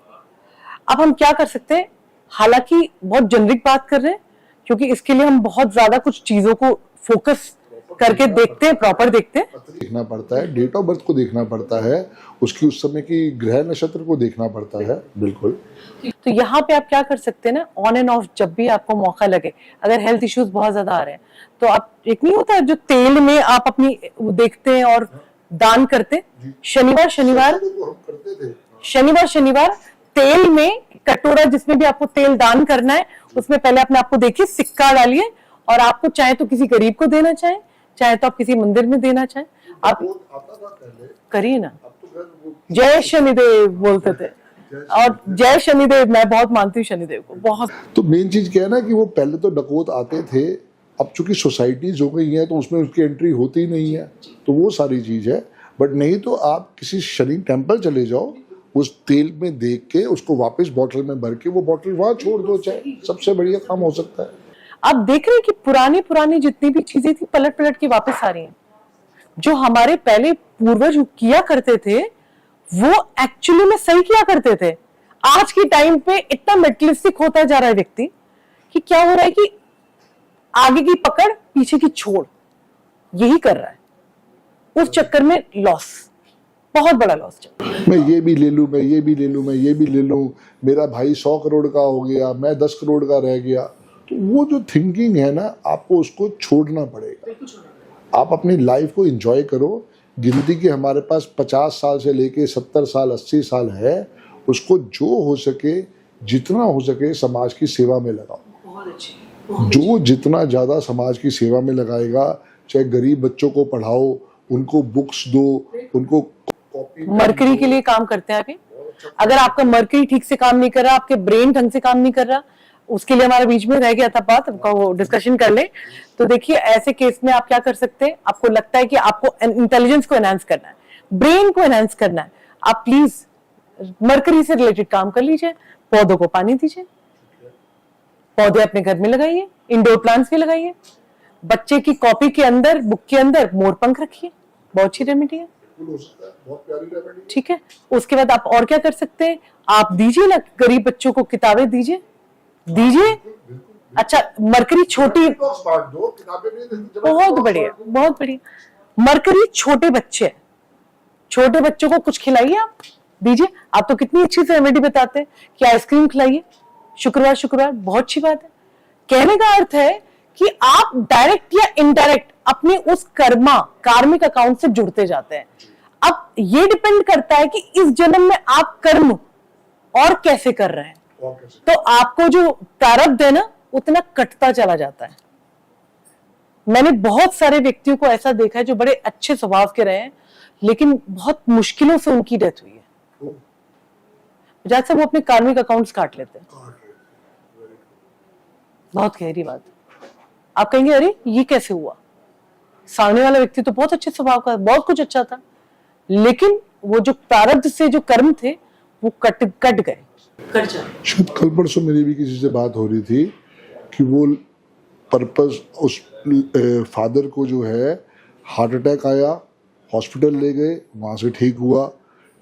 [SPEAKER 1] अब हम क्या कर सकते हैं, हालांकि बहुत जेनरिक बात कर रहे हैं, क्योंकि इसके लिए हम बहुत ज्यादा कुछ चीजों को फोकस करके देखते हैं, प्रॉपर देखते हैं।
[SPEAKER 2] देखना पड़ता है, डेट ऑफ बर्थ को देखना पड़ता है, उसकी उस समय की ग्रह नक्षत्र को देखना पड़ता है। बिल्कुल।
[SPEAKER 1] तो यहाँ पे आप क्या कर सकते हैं ना, ऑन एंड ऑफ जब भी आपको मौका लगे, अगर हेल्थ इश्यूज बहुत ज्यादा आ रहे हैं, तो आप, एक नहीं होता जो तेल में आप अपनी देखते हैं और दान करते, शनिवार शनिवार
[SPEAKER 2] तो हम करते थे।
[SPEAKER 1] शनिवार तेल में कटोरा जिसमें भी आपको तेल दान करना है उसमें पहले अपने आपको देखिए, सिक्का डालिए और आपको चाहे तो किसी गरीब को देना चाहे तो आप किसी मंदिर में देना चाहे आप
[SPEAKER 2] आता था पहले,
[SPEAKER 1] करिए ना।
[SPEAKER 2] अब तो खैर वो
[SPEAKER 1] जय शनिदेव बोलते थे और जय शनिदेव, मैं बहुत मानती हूँ शनिदेव को बहुत।
[SPEAKER 2] तो मेन चीज क्या है ना कि वो पहले तो डकैत आते थे, अब चूंकि सोसाइटीज हो गई हैं तो उसमें उसकी एंट्री होती नहीं है, तो वो सारी चीज है। बट नहीं तो आप किसी शनि टेम्पल चले जाओ, उस तेल में देख के उसको वापस बॉटल में भर के वो बॉटल वहां छोड़ दो, चाहे सबसे बढ़िया काम हो सकता है।
[SPEAKER 1] आप देख रहे हैं कि पुरानी जितनी भी चीजें थी पलट के वापस आ रही हैं। जो हमारे पहले पूर्वज किया करते थे वो एक्चुअली में सही किया करते थे। आज के टाइम पे इतना मेटलिस्टिक होता जा रहा है व्यक्ति कि क्या हो रहा है कि आगे की पकड़ पीछे की छोड़, यही कर रहा है। उस चक्कर में लॉस, बहुत बड़ा लॉस चल रहा है।
[SPEAKER 2] मैं ये भी ले लूं, मैं ये भी ले लूं, मैं ये भी ले लूं, मेरा भाई 100 करोड़ का हो गया, मैं 10 करोड़ का रह गया। तो वो जो थिंकिंग है ना, आपको उसको छोड़ना पड़ेगा। आप अपनी लाइफ को एंजॉय करो। गिनती के हमारे पास 50 साल से लेके 70 साल 80 साल है, उसको जो हो सके जितना हो सके समाज की सेवा में लगाओ।
[SPEAKER 3] बहुत अच्छी।
[SPEAKER 2] जो जितना ज्यादा समाज की सेवा में लगाएगा, चाहे गरीब बच्चों को पढ़ाओ, उनको बुक्स दो, उनको कॉपी
[SPEAKER 1] मरकरी के लिए काम करते हैं अभी। अगर आपका मरकरी ठीक से काम नहीं कर रहा, आपके ब्रेन ढंग से काम नहीं कर रहा, उसके लिए हमारे बीच में रह गया था बात, वो डिस्कशन कर ले। तो देखिए ऐसे केस में आप क्या कर सकते हैं, आपको लगता है कि आपको इंटेलिजेंस को एनहांस करना है, ब्रेन को एनहांस करना है, आप प्लीज मरकरी से रिलेटेड काम कर लीजिए। पौधों को पानी दीजिए, पौधे अपने घर में लगाइए, इंडोर प्लांट्स भी लगाइए। बच्चे की कॉपी के अंदर, बुक के अंदर मोर पंख रखिए, बहुत अच्छी रेमेडी है।
[SPEAKER 2] हो सकता है, बहुत प्यारी रेमेडी।
[SPEAKER 1] ठीक है, उसके बाद आप और क्या कर सकते हैं, आप दीजिए ना गरीब बच्चों को किताबें दीजिए। अच्छा मरकरी छोटी, बहुत बढ़िया। मरकरी छोटे बच्चों को कुछ खिलाइए, आप दीजिए। आप तो कितनी अच्छी से रेमेडी बताते हैं कि आइसक्रीम खिलाइए शुक्रवार, बहुत अच्छी बात है। कहने का अर्थ है कि आप डायरेक्ट या इनडायरेक्ट अपने उस कार्मिक अकाउंट से जुड़ते जाते हैं। अब ये डिपेंड करता है कि इस जन्म में आप कर्म और कैसे कर रहे हैं, तो आपको जो प्रारब्ध है ना उतना कटता चला जाता है। मैंने बहुत सारे व्यक्तियों को ऐसा देखा है जो बड़े अच्छे स्वभाव के रहे हैं, लेकिन बहुत मुश्किलों से उनकी डेथ हुई है, जैसे वो अपने कार्मिक अकाउंट्स काट लेते हैं। बहुत गहरी बात। आप कहेंगे अरे ये कैसे हुआ, सामने वाला व्यक्ति तो बहुत अच्छे स्वभाव का, बहुत कुछ अच्छा था, लेकिन वो जो प्रारब्ध से जो कर्म थे वो कट गए।
[SPEAKER 2] शायद कल परसों मेरी भी किसी से बात हो रही थी कि वो पर्पस, उस फादर को जो है हार्ट अटैक आया, हॉस्पिटल ले गए, वहाँ से ठीक हुआ,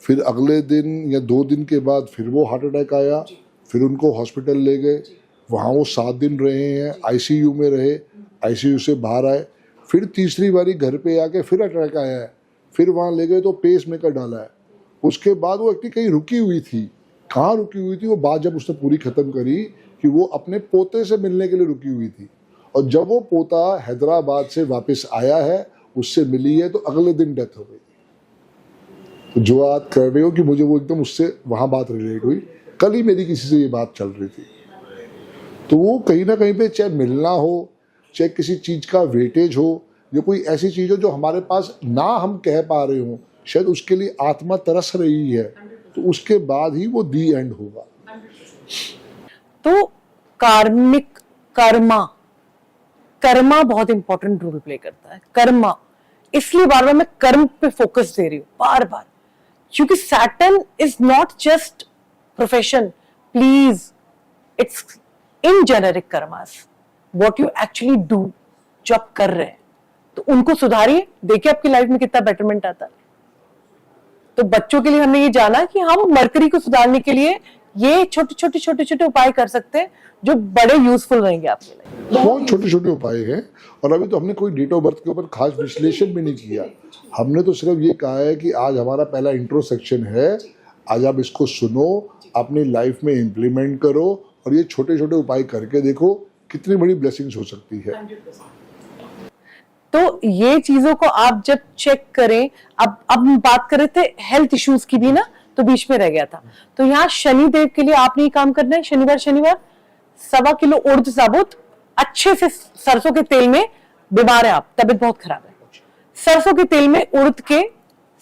[SPEAKER 2] फिर अगले दिन या 2 दिन के बाद फिर वो हार्ट अटैक आया, फिर उनको हॉस्पिटल ले गए, वहाँ वो 7 दिन रहे हैं, आईसीयू में रहे, आईसीयू से बाहर आए, फिर तीसरी बारी घर पे आके फिर अटैक आया है, फिर वहाँ ले गए तो पेस मेकर डाला है। उसके बाद वो एक्चुअली कहीं रुकी हुई थी, कहाँ रुकी हुई थी वो बात जब उसने पूरी खत्म करी कि वो अपने पोते से मिलने के लिए रुकी हुई थी, और जब वो पोता हैदराबाद से वापस आया है, उससे मिली है, तो अगले दिन डेथ हो गई। तो जो आप कह रहे हो कि मुझे वो एकदम उससे वहाँ बात रिलेट हुई, कल ही मेरी किसी से ये बात चल रही थी। तो वो कहीं ना कहीं पे चाहे मिलना हो, चाहे किसी चीज़ का वेटेज हो, या कोई ऐसी चीज़ हो जो हमारे पास ना हम कह पा रहे हो, शायद उसके लिए आत्मा तरस रही है, तो उसके बाद ही वो दी एंड होगा।
[SPEAKER 1] तो कार्मिक कर्मा बहुत इंपॉर्टेंट रोल प्ले करता है। कर्मा, इसलिए बार बार मैं कर्म पे फोकस दे रही हूँ बार बार, क्योंकि Saturn is not just profession, please, it's in generic karmas, what you actually do, जो आप कर रहे हैं, तो उनको सुधारिए, देखिए आपकी लाइफ में कितना बेटरमेंट आता है। तो बच्चों के लिए हमने ये जाना कि हम मरकरी को सुधारने के लिए ये छोटे उपाय कर सकते हैं जो बड़े यूजफुल रहेंगे आपके लिए।
[SPEAKER 2] बहुत छोटे उपाय हैं, और अभी तो हमने कोई डेट ऑफ बर्थ के ऊपर खास विश्लेषण भी नहीं किया। हमने तो सिर्फ ये कहा है कि आज हमारा पहला इंट्रो सेक्शन है, आज आप इसको सुनो, अपनी लाइफ में इम्प्लीमेंट करो, और ये छोटे उपाय करके देखो कितनी बड़ी ब्लेसिंग्स हो सकती है।
[SPEAKER 1] तो ये चीजों को आप जब चेक करें, अब हम बात कर रहे थे हेल्थ इश्यूज की भी ना, तो बीच में रह गया था। तो यहाँ शनिदेव के लिए आपने ये काम करना है, शनिवार 1.25 किलो उड़द साबुत अच्छे से सरसों के तेल में, बीमार है आप, तबीयत बहुत खराब है, सरसों के तेल में उड़द के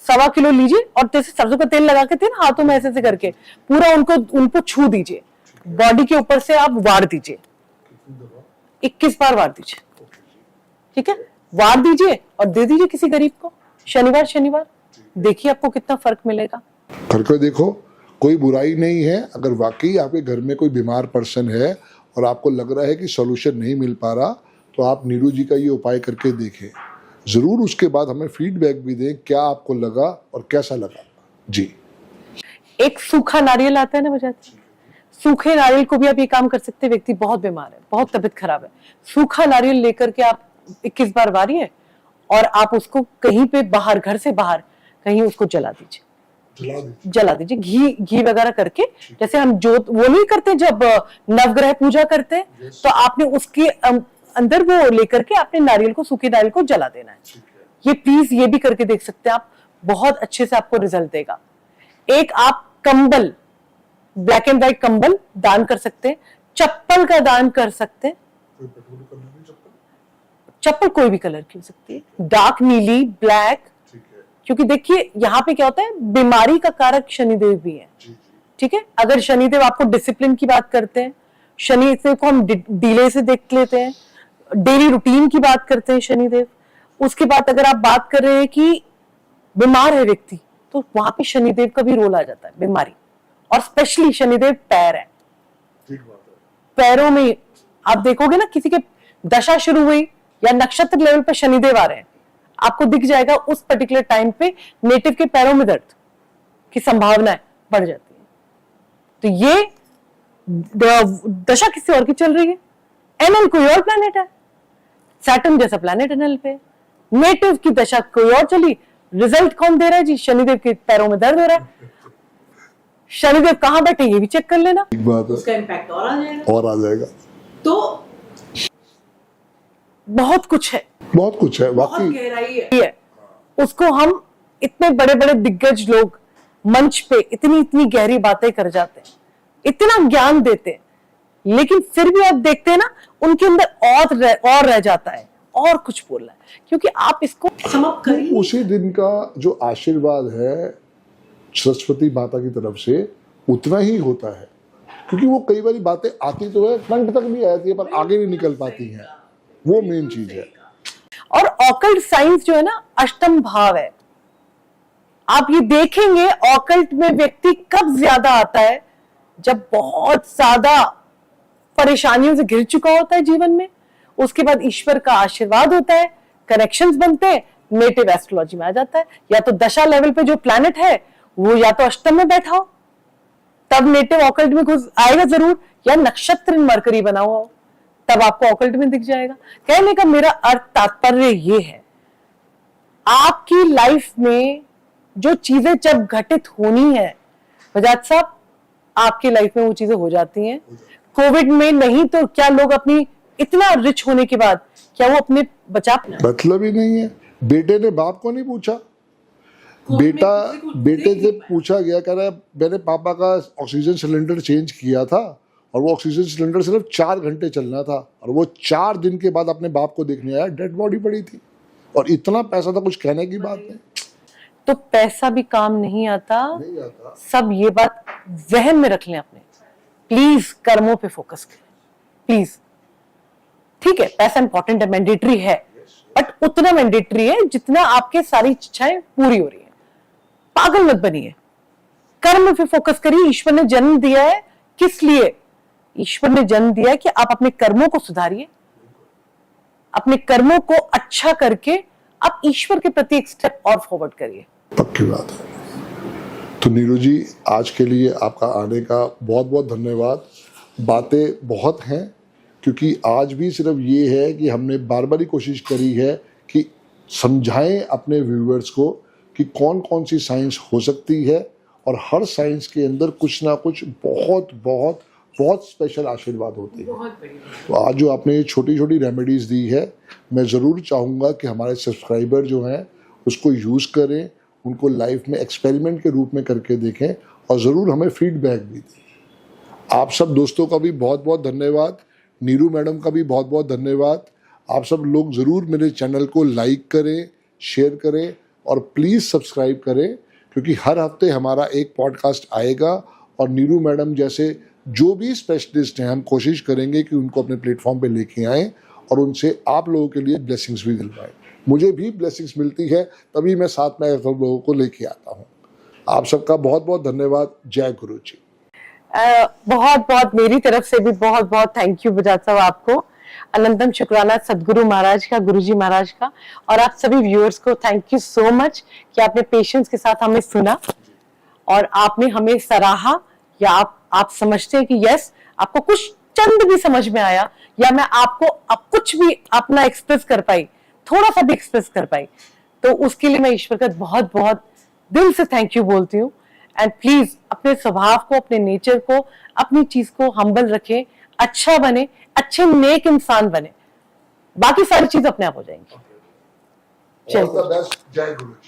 [SPEAKER 1] 1.25 किलो लीजिए और जैसे सरसों का तेल लगा के थे ना हाथों में ऐसे ऐसे करके पूरा उनको छू दीजिए, बॉडी के ऊपर से आप वार दीजिए, 21 बार वार दीजिए, ठीक है, वार दीजिए और दे दीजिए किसी गरीब को शनिवार। देखिए आपको कितना फर्क मिलेगा।
[SPEAKER 2] करके देखो, कोई बुराई नहीं है। अगर वाकई आपके घर में कोई बीमार पर्सन है और आपको लग रहा है कि सॉल्यूशन नहीं मिल पा रहा, तो आप नीरू जी का ये उपाय करके देखें जरूर। उसके बाद हमें फीडबैक भी दें क्या आपको लगा और कैसा लगा जी।
[SPEAKER 1] एक सूखा नारियल आता है ना बजाज, सूखे नारियल को भी आप ये काम कर सकते हैं। व्यक्ति बहुत बीमार है, बहुत तबीयत खराब है, सूखा नारियल लेकर के आप 21 बार वारिए और आप उसको कहीं पे बाहर, घर से बाहर कहीं उसको जला दीजिए, घी वगैरह करके, जैसे हम जोत वो नहीं करते जब नवग्रह पूजा करते हैं, तो आपने उसके अंदर वो लेकर के आपने नारियल को, सूखे नारियल को जला देना है। ये प्लीज ये भी करके देख सकते हैं आप, बहुत अच्छे से आपको रिजल्ट देगा। एक आप कंबल, ब्लैक एंड व्हाइट कंबल दान कर सकते हैं, चप्पल का दान कर सकते हैं, चप्पल कोई भी कलर की हो सकती है, डार्क नीली, ब्लैक, क्योंकि देखिए यहाँ पे क्या होता है, बीमारी का कारक शनिदेव भी है, ठीक है। अगर शनिदेव आपको डिसिप्लिन की बात करते हैं, शनिदेव को हम डीले से देख लेते हैं, डेली रूटीन की बात करते हैं शनिदेव। उसके बाद अगर आप बात कर रहे हैं कि बीमार है व्यक्ति, तो वहां पे शनिदेव का भी रोल आ जाता है, बीमारी, और स्पेशली शनिदेव पैर है, पैरों में आप देखोगे ना, किसी के दशा शुरू हुई या नक्षत्र लेवल पे शनिदेव आ रहे हैं, आपको दिख जाएगा उस पर्टिकुलर टाइम पे नेटिव के पैरों में दर्द की संभावना बढ़ जाती है। तो ये दशा किसी और की चल रही है, एनएल कोई और प्लैनेट है, सैटर्न जैसा प्लैनेट एनएल पे, नेटिव की दशा कोई और चली, रिजल्ट कौन दे रहा है जी, शनिदेव के पैरों में दर्द हो रहा है। शनिदेव कहां बैठे ये भी चेक कर लेना,
[SPEAKER 3] उसका इम्पैक्ट और आ जाएगा।
[SPEAKER 1] तो बहुत कुछ है,
[SPEAKER 2] बहुत कुछ है,
[SPEAKER 3] बहुत
[SPEAKER 2] वाकई
[SPEAKER 3] गहराई
[SPEAKER 1] है। उसको हम इतने बड़े बड़े दिग्गज लोग मंच पे इतनी गहरी बातें कर जाते हैं, इतना ज्ञान देते हैं, लेकिन फिर भी आप देखते हैं ना उनके अंदर और रह जाता है, और कुछ बोलना है, क्योंकि आप इसको
[SPEAKER 3] समाप्त करिए।
[SPEAKER 2] उसी दिन का जो आशीर्वाद है सरस्वती माता की तरफ से उतना ही होता है, क्योंकि वो कई बार बातें आती तो है, कंठ तक भी आती है पर आगे नहीं निकल पाती हैं, वो मेन चीज है।
[SPEAKER 1] और ऑकल्ट साइंस जो है ना, अष्टम भाव है। आप ये देखेंगे ऑकल्ट में व्यक्ति कब ज्यादा आता है, जब बहुत ज्यादा परेशानियों से घिर चुका होता है जीवन में, उसके बाद ईश्वर का आशीर्वाद होता है, कनेक्शंस बनते हैं, नेटिव एस्ट्रोलॉजी में आ जाता है। या तो दशा लेवल पे जो प्लैनेट है वो या तो अष्टम में बैठा हो, तब नेटिव ऑकल्ट में घुस आएगा जरूर, या नक्षत्र मरकरी बना हुआ हो, तब आपको ऑकल्ट में दिख जाएगा। कहने का मेरा अर्थ, तात्पर्य ये है, आपकी लाइफ में जो चीजें जब घटित होनी है बजाज साहब, आपकी लाइफ में वो चीजें हो जाती हैं। कोविड में नहीं तो क्या लोग अपनी इतना रिच होने के बाद क्या वो अपने बचा,
[SPEAKER 2] मतलब ही नहीं है। बेटे ने बाप को नहीं पूछा, बेटे से पूछा गया, कह रहा है मैंने पापा का ऑक्सीजन सिलेंडर चेंज किया था और वो ऑक्सीजन सिलेंडर सिर्फ 4 घंटे चलना था, और वो 4 दिन के बाद अपने बाप को देखने आया, डेड बॉडी पड़ी थी, और इतना पैसा था, कुछ कहने की बात नहीं।
[SPEAKER 1] तो पैसा भी काम नहीं आता, सब ये बात जहन में रख लें अपने, प्लीज कर्मों पे फोकस करें प्लीज। ठीक है, पैसा इंपॉर्टेंट है, मैंडेटरी है, बट उतना मैंडेटरी है जितना आपके सारी इच्छाएं पूरी हो रही है। पागल मत बनिए, कर्म पे फोकस करिए। ईश्वर ने जन्म दिया है किस लिए? ईश्वर ने जन्म दिया है कि आप अपने कर्मों को सुधारिए, अपने कर्मों को अच्छा करके आप ईश्वर के प्रति एक स्टेप और फॉरवर्ड करिए।
[SPEAKER 2] पक्की बात है। तो नीरू जी, आज के लिए आपका आने का बहुत बहुत धन्यवाद। बातें बहुत हैं, क्योंकि आज भी सिर्फ ये है कि हमने बार बार ही कोशिश करी है कि समझाएं अपने व्यूअर्स को कि कौन कौन सी साइंस हो सकती है, और हर साइंस के अंदर कुछ ना कुछ बहुत बहुत बहुत स्पेशल आशीर्वाद होते हैं।
[SPEAKER 3] बहुत बढ़िया।
[SPEAKER 2] तो आज जो आपने ये छोटी छोटी रेमेडीज दी है, मैं ज़रूर चाहूँगा कि हमारे सब्सक्राइबर जो हैं उसको यूज़ करें, उनको लाइफ में एक्सपेरिमेंट के रूप में करके देखें और ज़रूर हमें फीडबैक भी दें। आप सब दोस्तों का भी बहुत बहुत धन्यवाद, नीरू मैडम का भी बहुत बहुत धन्यवाद। आप सब लोग ज़रूर मेरे चैनल को लाइक करें, शेयर करें और प्लीज़ सब्सक्राइब करें, क्योंकि हर हफ्ते हमारा एक पॉडकास्ट आएगा और नीरू मैडम जैसे जो भी स्पेशलिस्ट हैं हम कोशिश करेंगे कि उनको अपने प्लेटफॉर्म पे लेके आएं और उनसे आप लोगों के लिए ब्लेसिंग्स भी दिलवाएं। मुझे भी ब्लेसिंग्स मिलती है, तभी मैं साथ में सब लोगों को लेके आता हूँ। आप सबका बहुत बहुत धन्यवाद। जय गुरु जी।
[SPEAKER 1] बहुत बहुत मेरी तरफ से भी बहुत बहुत थैंक यू बजाज साहब आपको। अनंतम शुक्राना सदगुरु महाराज का, गुरुजी महाराज का, और आप सभी व्यूअर्स को थैंक यू सो मच कि आपने पेशेंस के साथ हमें सुना और आपने हमें सराहा, या आप समझते हैं कि यस आपको कुछ चंद भी समझ में आया, या मैं आपको अब कुछ भी अपना एक्सप्रेस कर पाई, थोड़ा सा भी एक्सप्रेस कर पाई, तो उसके लिए मैं ईश्वर का बहुत बहुत दिल से थैंक यू बोलती हूँ। एंड प्लीज अपने स्वभाव को, अपने नेचर को, अपनी चीज को हम्बल रखें, अच्छा बने, अच्छे नेक इंसान बने, बाकी सारी चीज अपने आप हो जाएंगी।
[SPEAKER 2] All the best. जय गुरु जी।